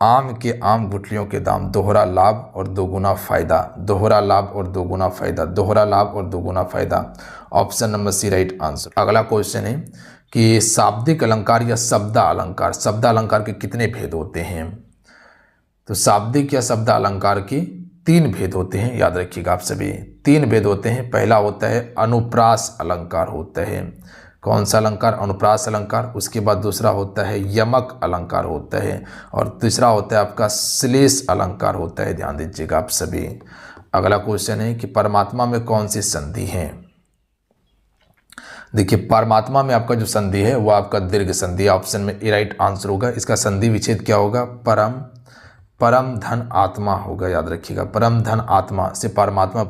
आम के आम गुठलियों के दाम, दोहरा लाभ और दोगुना फायदा, दोहरा लाभ और दोगुना फायदा, दोहरा लाभ और दोगुना फायदा। Option number C right answer. अगला क्वेश्चन है कि शाब्दिक अलंकार या शब्द अलंकार, शब्द अलंकार के कितने भेद होते हैं। तो शाब्दिक या शब्द अलंकार के 3 भेद होते हैं, याद रखिएगा आप सभी। 3 भेद होते हैं। पहला होता है अनुप्रास अलंकार होता है। कौन सा अलंकार, अनुप्रास अलंकार। उसके बाद दूसरा होता है यमक अलंकार होता है, और तीसरा होता है आपका श्लेष अलंकार होता है, ध्यान दीजिएगा आप सभी। अगला क्वेश्चन है कि परमात्मा में कौन सी संधि है। देखिए परमात्मा में आपका जो संधि है वो आपका दीर्घ संधि, ऑप्शन में ए राइट आंसर होगा। इसका संधि विच्छेद क्या होगा, परम धन आत्मा होगा, याद रखिएगा। परम धन आत्मा से परमात्मा